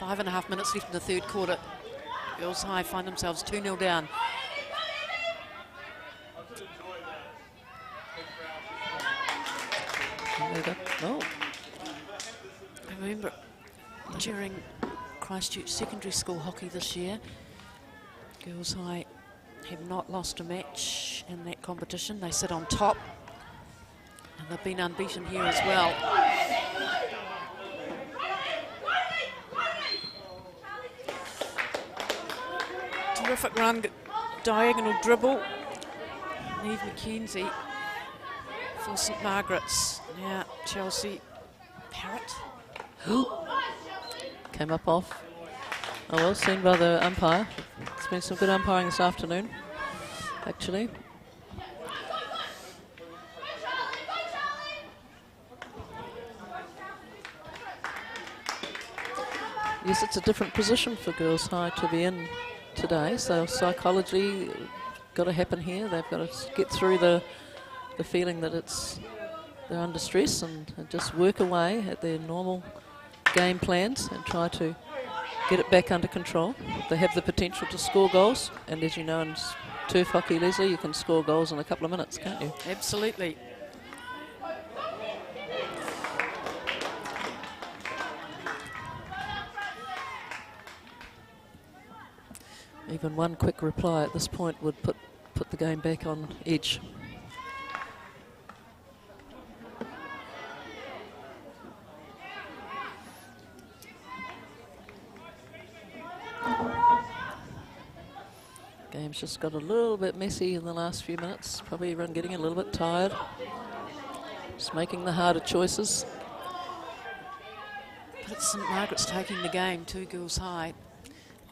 5.5 minutes left in the third quarter. Girls High find themselves 2-0 down. Oh. I remember during Christchurch secondary school hockey this year, Girls High have not lost a match in that competition. They sit on top, and they've been unbeaten here as well. Terrific run, diagonal dribble. Neve McKenzie for St Margarets. Now Chelsea Parrott. Came up off. Oh well, seen by the umpire. It's been some good umpiring this afternoon, actually. Yes, it's a different position for Girls High to be in today, so psychology got to happen here. They've got to get through the feeling that they're under stress and just work away at their normal game plans and try to get it back under control. They have the potential to score goals, and as you know in turf hockey, Leslie, you can score goals in a couple of minutes, can't you? Absolutely. Even one quick reply at this point would put the game back on edge. Game's just got a little bit messy in the last few minutes. Probably everyone getting a little bit tired. Just making the harder choices. But it's St Margaret's taking the game to Girls High.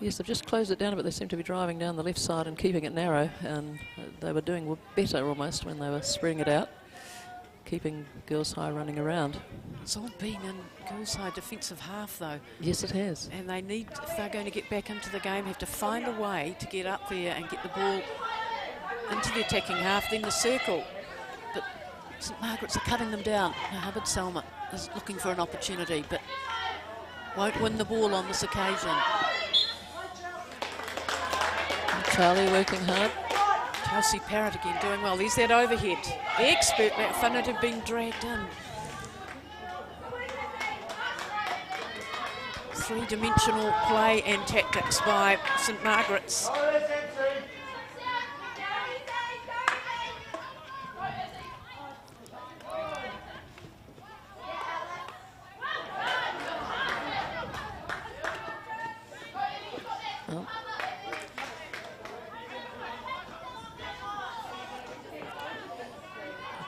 Yes, they've just closed it down a bit. They seem to be driving down the left side and keeping it narrow, and they were doing better almost when they were spreading it out, keeping Girls High running around. It's all been in Girls High defensive half though. Yes, it has. And they need, if they're going to get back into the game, have to find a way to get up there and get the ball into the attacking half, then the circle. But St Margaret's are cutting them down. Now Hubbard Selma is looking for an opportunity, but won't win the ball on this occasion. Charlie working hard. Chelsea Parrott again doing well. There's that overhead. The expert, Matt Funnett, have been dragged in. Three-dimensional play and tactics by St Margaret's.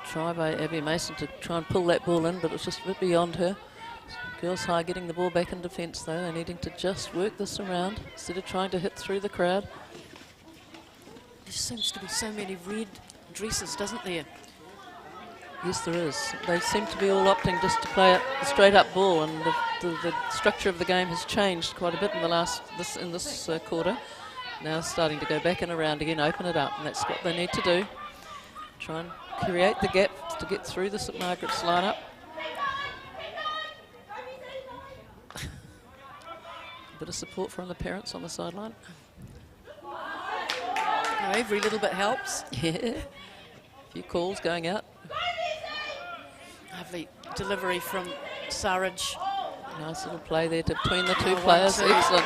Try by Abby Mason to try and pull that ball in, but it's just a bit beyond her. Girls High getting the ball back in defence though. They're needing to just work this around instead of trying to hit through the crowd. There seems to be so many red dresses, doesn't there? Yes, there is. They seem to be all opting just to play a straight up ball, and the structure of the game has changed quite a bit in this quarter. Now starting to go back and around again, open it up, and that's what they need to do. Try and create the gap to get through the St Margaret's lineup. A bit of support from the parents on the sideline. Every little bit helps. Yeah. A few calls going out. Lovely delivery from Surridge. Nice little play there between the two players. Excellent.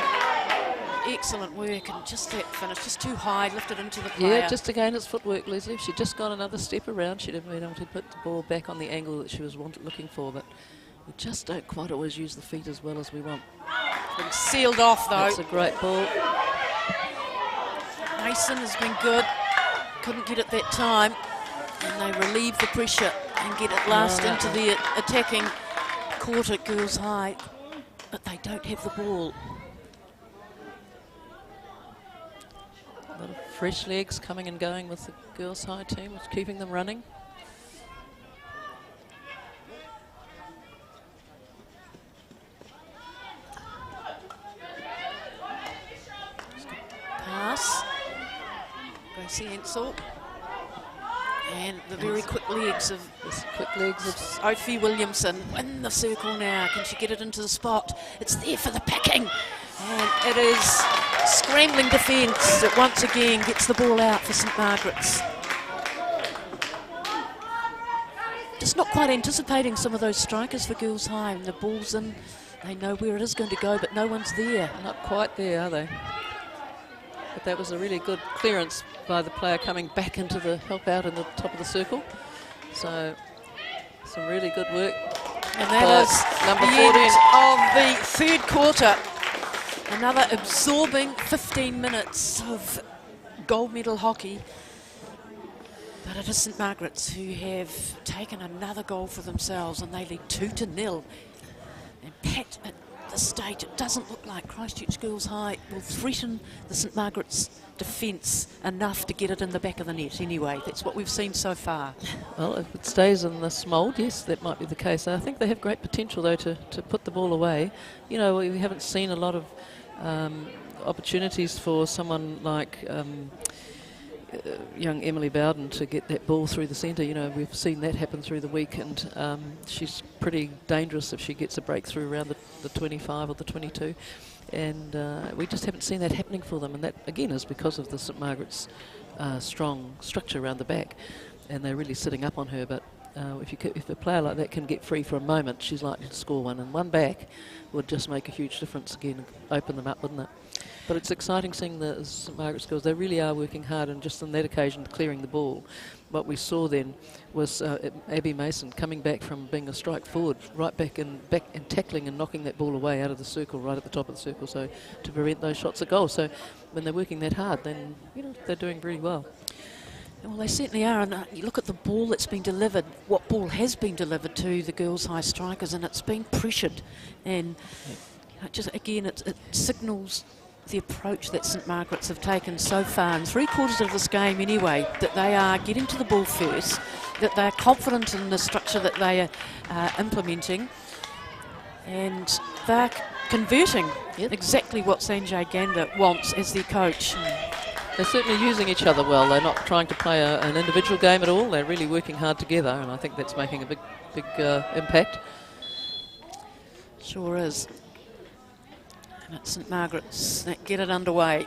Excellent work, and just that finish, just too high, lifted into the player. Yeah, just again, it's footwork, Leslie. If she'd just gone another step around, she'd have been able to put the ball back on the angle that she was looking for, but we just don't quite always use the feet as well as we want. Been sealed off, though. That's a great ball. Mason has been good. Couldn't get it that time, and they relieve the pressure and get it last into the attacking quarter, Girls High, but they don't have the ball. A lot of fresh legs coming and going with the Girls High team, which is keeping them running. Pass. Gracie Ensel. And the very quick legs of Sophie Williamson in the circle now. Can she get it into the spot? It's there for the picking. And it is scrambling defence that once again gets the ball out for St Margaret's. Just not quite anticipating some of those strikers for Girls High. And the ball's in, they know where it is going to go, but no one's there. Not quite there, are they? But that was a really good clearance by the player coming back into the help out in the top of the circle. So some really good work. And that is number the end of the third quarter. Another absorbing 15 minutes of gold medal hockey. But it is St Margaret's who have taken another goal for themselves, and they lead 2-0. And Pat, at this stage, it doesn't look like Christchurch Girls High will threaten the St Margaret's defence enough to get it in the back of the net anyway. That's what we've seen so far. Well, if it stays in this mould, yes, that might be the case. I think they have great potential, though, to put the ball away. You know, we haven't seen a lot of opportunities for someone like young Emily Bowden to get that ball through the centre. You know, we've seen that happen through the week, and she's pretty dangerous if she gets a breakthrough around the 25 or the 22. And we just haven't seen that happening for them, and that again is because of the St Margaret's strong structure around the back, and they're really sitting up on her. But if a player like that can get free for a moment, she's likely to score one, and one back would just make a huge difference again, and open them up, wouldn't it? But it's exciting seeing the St Margaret's girls. They really are working hard, and just on that occasion clearing the ball. What we saw then was Abby Mason coming back from being a strike forward, right back and tackling and knocking that ball away out of the circle, right at the top of the circle, so to prevent those shots at goal. So when they're working that hard, then they're doing very well. Well, they certainly are, and you look at the ball that's been delivered, what ball has been delivered to the Girls High strikers, and it's been pressured, and it signals the approach that St Margaret's have taken so far in 3/4 of this game anyway, that they are getting to the ball first, that they're confident in the structure that they are implementing, and they're converting exactly what Sanjay Gander wants as their coach. They're certainly using each other well. They're not trying to play an individual game at all. They're really working hard together, and I think that's making a big impact. Sure is. And it's St Margaret's that get it underway.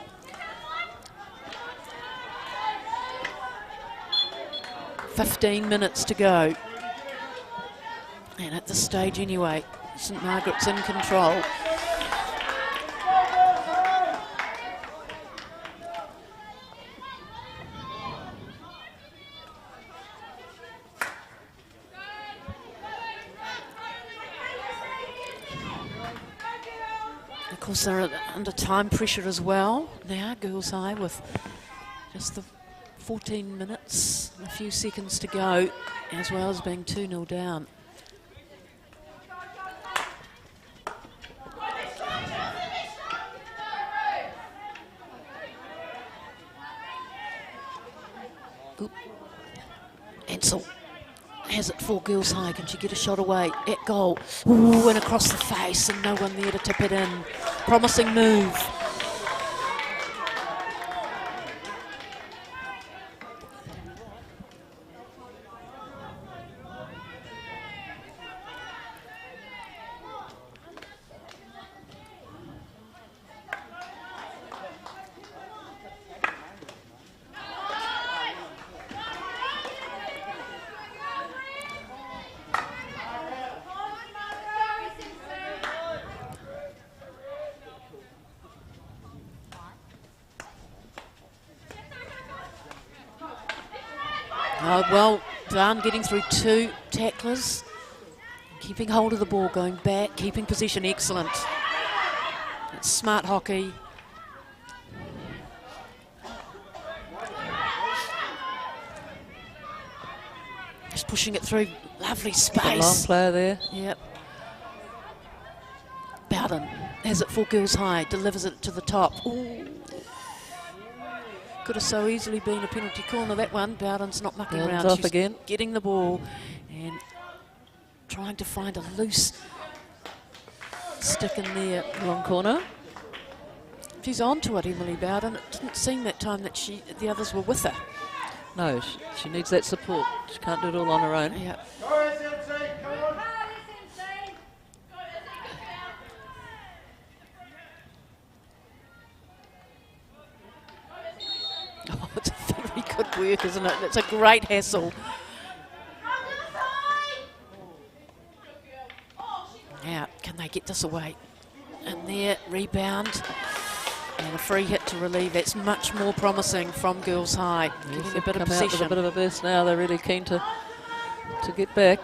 "15 minutes to go. And at this stage anyway, St Margaret's in control. Of course, they're under time pressure as well now, Girls High, with just the 14 minutes, a few seconds to go, as well as being 2-0 down. Oop. Ansell has it for Girls High. Can she get a shot away at goal? Ooh, and across the face, and no one there to tip it in. Promising move. Well done, getting through two tacklers, keeping hold of the ball, going back, keeping possession, excellent. It's smart hockey. Just pushing it through, lovely space. Long player there. Yep. Bowden has it for Girls High, delivers it to the top. Ooh. Could have so easily been a penalty corner, that one. Bowden's not mucking around. Off She's again. Getting the ball and trying to find a loose stick in there. Long corner. She's on to it, Emily Bowden. It didn't seem that time that the others were with her. No, she needs that support. She can't do it all on her own. Yeah. Oh, it's very good work, isn't it? It's a great hassle. Now, can they get this away? And there, rebound. And a free hit to relieve. That's much more promising from Girls High. Yes, Getting a bit of come out with possession. a bit of a burst now. They're really keen to get back.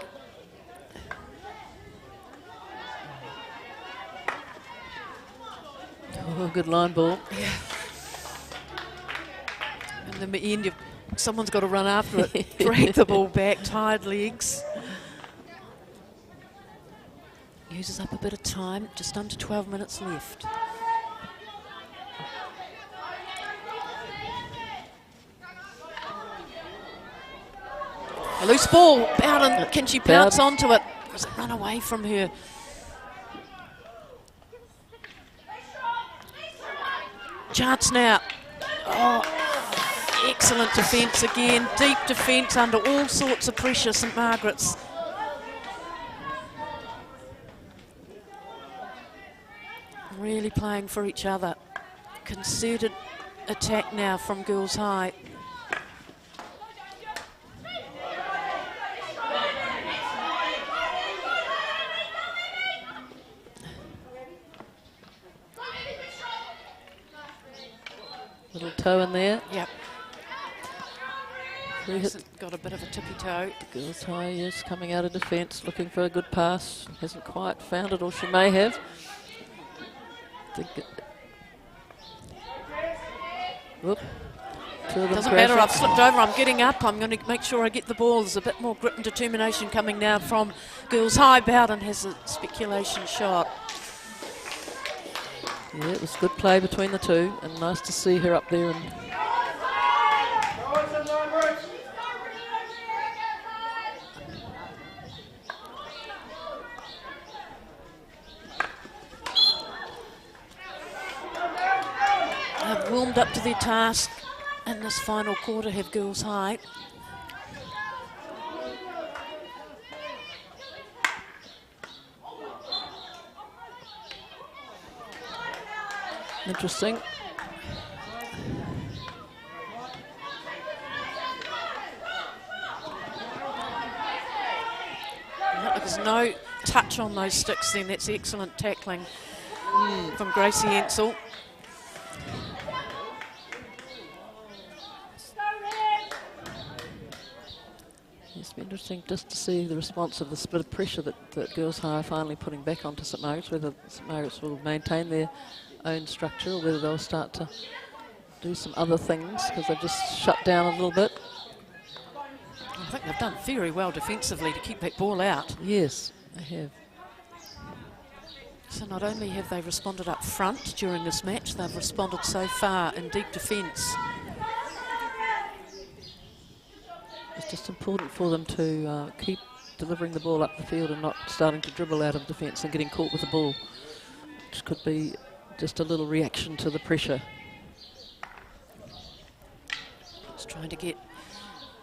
Oh, good line ball. Yeah. And in the end, someone's got to run after it. Drag the ball back, tired legs. Uses up a bit of time, just under 12 minutes left. A loose ball, Bowden, can she bounce onto it? Does it run away from her? Chance now. Oh, excellent defence again. Deep defence under all sorts of pressure, St Margaret's. Really playing for each other. Concerted attack now from Girls High. Little toe in there. Yep. Got a bit of a tippy toe. Girls High, yes, coming out of defence, looking for a good pass. Hasn't quite found it, or she may have. Whoop. Doesn't matter, I've slipped over, I'm getting up, I'm going to make sure I get the ball. There's a bit more grit and determination coming now from Girls High. Bowden has a speculation shot. Yeah, it was good play between the two, and nice to see her up there. And have warmed up to their task in this final quarter, have Girls High. interesting. There's no touch on those sticks then. That's excellent tackling from Gracie Ansell. It's been interesting just to see the response of the split of pressure that Girls High are finally putting back onto St Margaret's, whether St Margaret's will maintain their own structure or whether they'll start to do some other things because they've just shut down a little bit. I think they've done very well defensively to keep that ball out. Yes, they have. So not only have they responded up front during this match, they've responded so far in deep defence. It's just important for them to keep delivering the ball up the field and not starting to dribble out of defence and getting caught with the ball, which could be just a little reaction to the pressure. Just trying to get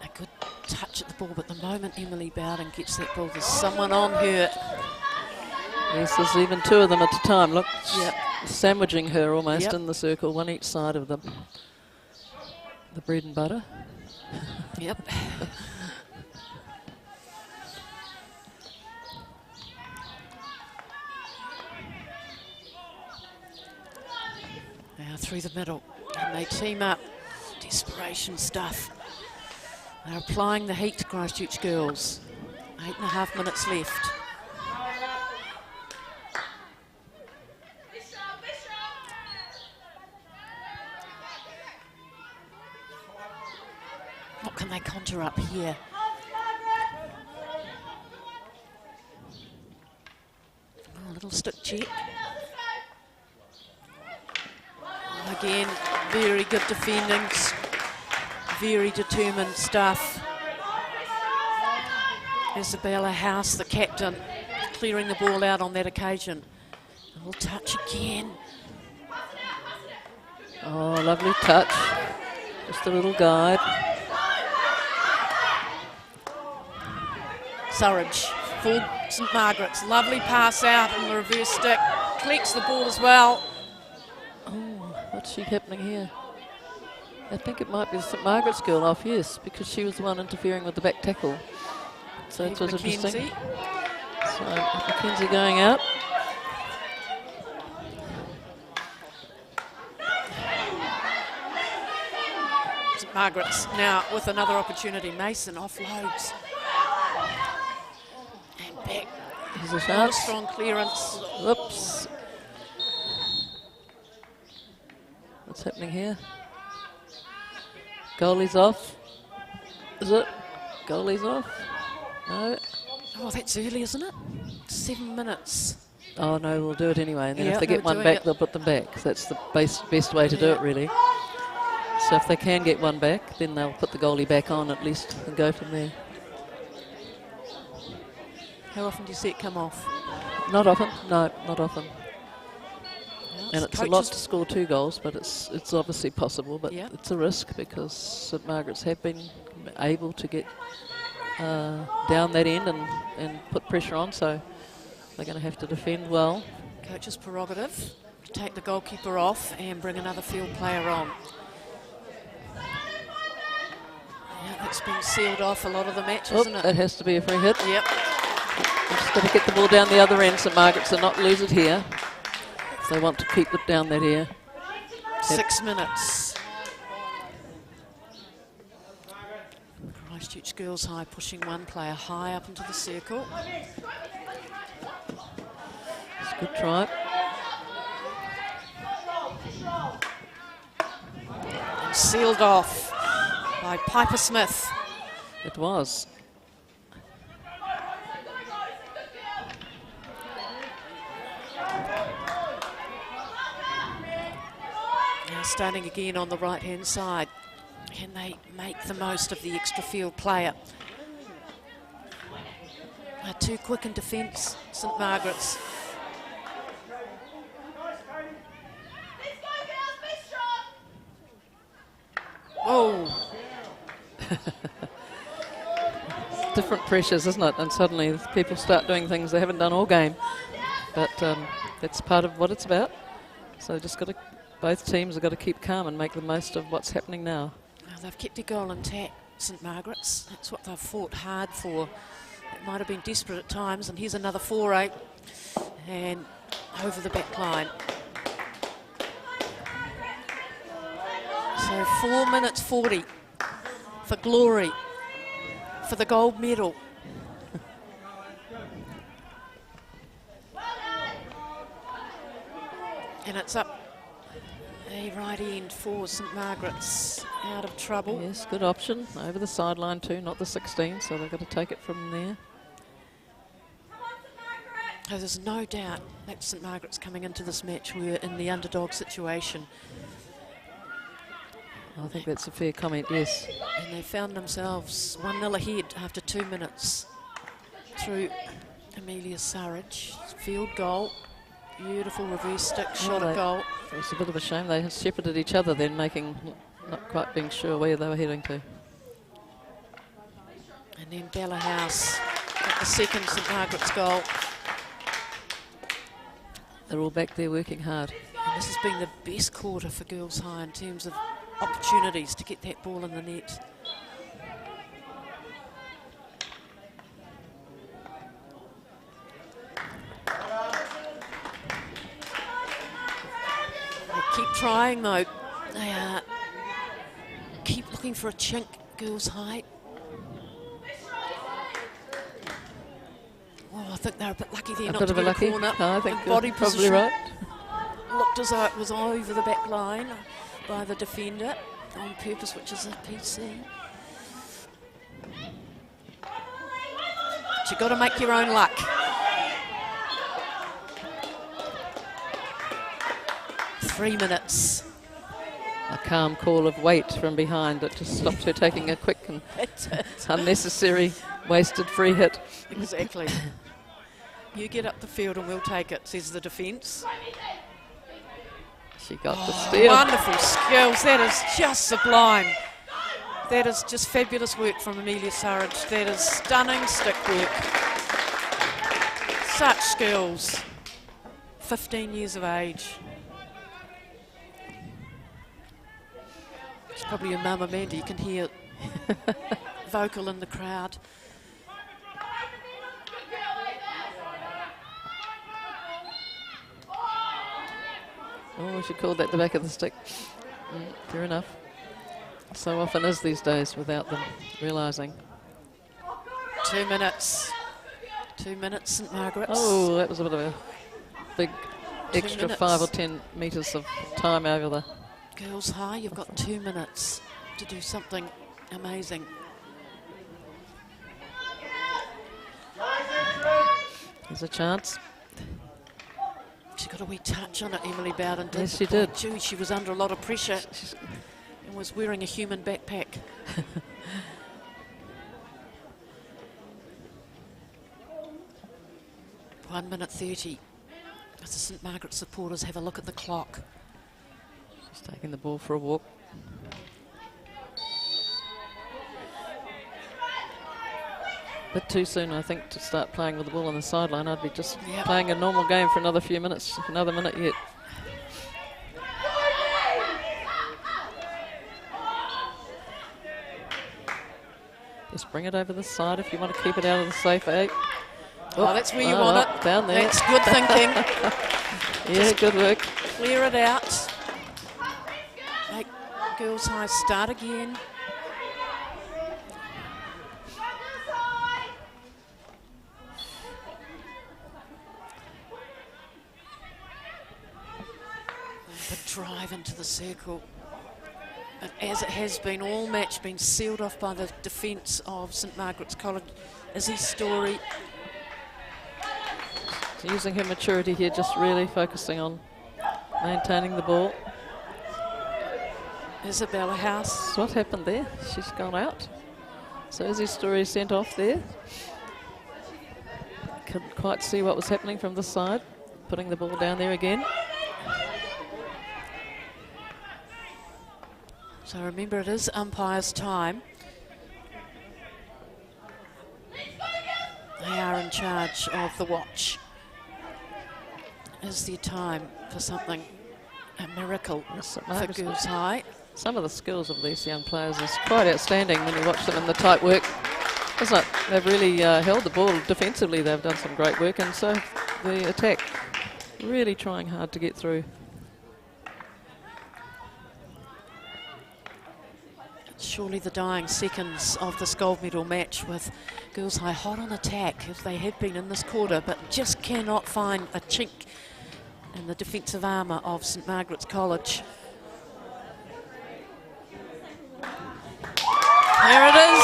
a good touch at the ball, but the moment Emily Bowden gets that ball, there's someone on her. Yes, there's even two of them at a time. Look, yep. Sandwiching her almost in the circle, one each side of the bread and butter. Yep. Now through the middle, and they team up. Desperation stuff. They're applying the heat to Christchurch girls. 8.5 minutes left. What can they conjure up here? Oh, a little stick check. Again, very good defending, very determined stuff. Isabella House, the captain, clearing the ball out on that occasion. A little touch again. Oh, lovely touch. Just a little guide. Surridge for St Margaret's. Lovely pass out on the reverse stick. Collects the ball as well. Oh, what's happening here? I think it might be the St Margaret's girl off, yes, because she was the one interfering with the back tackle. So it was interesting. So Mackenzie going out. St Margaret's now with another opportunity. Mason offloads. And back. There's a chance. Strong clearance. Oops. What's happening here? Goalie's off. Is it? Goalie's off? No. Oh, that's early, isn't it? 7 minutes. Oh no, we'll do it anyway. And then Yeah, if they get one back, they'll put them back. That's the best way to do it, really. So if they can get one back, then they'll put the goalie back on at least and go from there. How often do you see it come off? Not often. No, not often. Well, And it's a lot to score 2 goals, but it's obviously possible. But it's a risk because St Margaret's have been able to get down that end and put pressure on, so they're going to have to defend well. Coach's prerogative to take the goalkeeper off and bring another field player on. Yeah, that's been sealed off a lot of the match, isn't it? That has to be a free hit. Yep. Just got to get the ball down the other end, St Margaret's, and not lose it here. If they want to keep it down that here. 6 minutes. Christchurch Girls High pushing one player high up into the circle. It's a good try. And sealed off by Piper Smith. It was. Now starting again on the right-hand side. Can they make the most of the extra field player? Too quick in defence, St Margaret's. Oh! Different pressures, isn't it? And suddenly people start doing things they haven't done all game. But that's part of what it's about. So just got to, both teams have got to keep calm and make the most of what's happening now. Well, they've kept their goal intact, St Margaret's. That's what they've fought hard for. It might have been desperate at times, and here's another foray. And over the back line. So 4 minutes 40 for glory, for the gold medal. And it's up a right end for St Margaret's, out of trouble. Yes, good option. Over the sideline too, not the 16, so they've got to take it from there. So there's no doubt that St Margaret's coming into this match were in the underdog situation. I think that's a fair comment, yes. And they found themselves 1-0 ahead after 2 minutes through Amelia Surridge. Field goal. Beautiful reverse stick shot at goal. It was a bit of a shame. They shepherded each other then, not quite being sure where they were heading to. And then Bella House got the second St Margaret's goal. They're all back there working hard. And this has been the best quarter for Girls High in terms of opportunities to get that ball in the net. Keep trying though. They keep looking for a chink, Girls High. Oh, I think they're a bit lucky there not to get a corner. I think body probably position right. looked as though it was over the back line by the defender on purpose, which is a PC. But you've got to make your own luck. 3 minutes. A calm call of wait from behind that just stopped her taking a quick and unnecessary wasted free hit. Exactly. You get up the field and we'll take it, says the defence. She got the steal. Wonderful skills. That is just sublime. That is just fabulous work from Amelia Surridge. That is stunning stick work. Such skills. 15 years of age. It's probably your mum, Amanda. You can hear vocal in the crowd. Oh, she called that the back of the stick. Fair enough. So often is these days without them realising. 2 minutes. 2 minutes, St Margaret's. Oh, that was a bit of a big 2 extra minutes. 5 or 10 metres of time over the... Girls High, you've got 2 minutes to do something amazing. There's a chance. She got a wee touch on it, Emily Bowden did. Yes, she did. Gee, she was under a lot of pressure and was wearing a human backpack. 1 minute 30. As the St Margaret supporters have a look at the clock. She's taking the ball for a walk. Bit too soon, I think, to start playing with the ball on the sideline. I'd be just playing a normal game for another few minutes, another minute yet. Just bring it over the side if you want to keep it out of the safe 8. Oh, that's where you want it. Down there. That's good thinking. Yeah, good work. Clear it out. Make Girls High start again. The drive into the circle. And as it has been all match, been sealed off by the defence of St Margaret's College. Izzy's Story. Using her maturity here, just really focusing on maintaining the ball. Isabella House. So what happened there? She's gone out. So Izzy's Story sent off there. Couldn't quite see what was happening from the side. Putting the ball down there again. So remember, it is umpire's time. They are in charge of the watch. Is there time for something, a miracle for Girls High? Some of the skills of these young players is quite outstanding when you watch them in the tight work. Isn't it? They've really held the ball defensively. They've done some great work, and so the attack really trying hard to get through. Surely the dying seconds of this gold medal match, with Girls High hot on attack as they have been in this quarter, but just cannot find a chink in the defensive armour of St Margaret's College. There it is.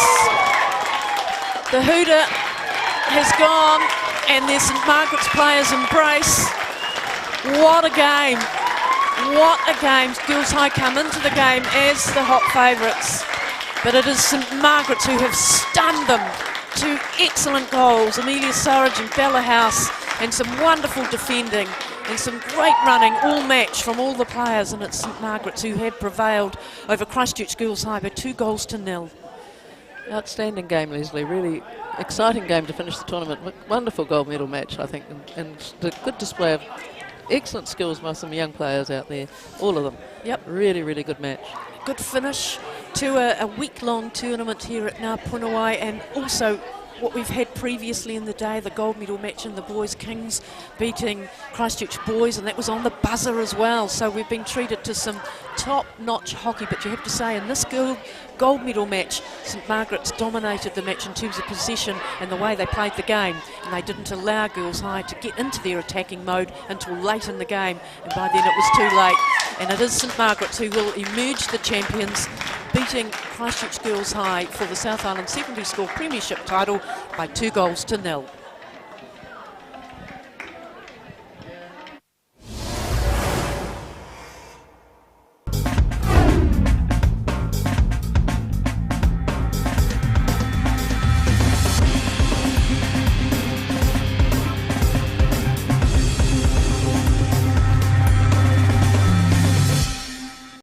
The hooter has gone, and there's St Margaret's players embrace. What a game. What a game. Girls High come into the game as the hot favourites, but it is St Margaret's who have stunned them. 2 excellent goals, Amelia Surridge and Bella House, and some wonderful defending and some great running all match from all the players, and it's St Margaret's who have prevailed over Christchurch Girls High by 2-0. Outstanding game, Leslie. Really exciting game to finish the tournament. Wonderful gold medal match, I think, and a good display of excellent skills by some young players out there, all of them. Yep. Really, really good match. Good finish to a week-long tournament here at Ngā Punawai, and also what we've had previously in the day, the gold medal match in the Boys Kings beating Christchurch Boys, and that was on the buzzer as well. So we've been treated to some top-notch hockey, but you have to say in this gold medal match, St Margaret's dominated the match in terms of possession and the way they played the game, and they didn't allow Girls High to get into their attacking mode until late in the game, and by then it was too late. And it is St Margaret's who will emerge the champions, beating Christchurch Girls High for the South Island Secondary School Premiership title by 2-0.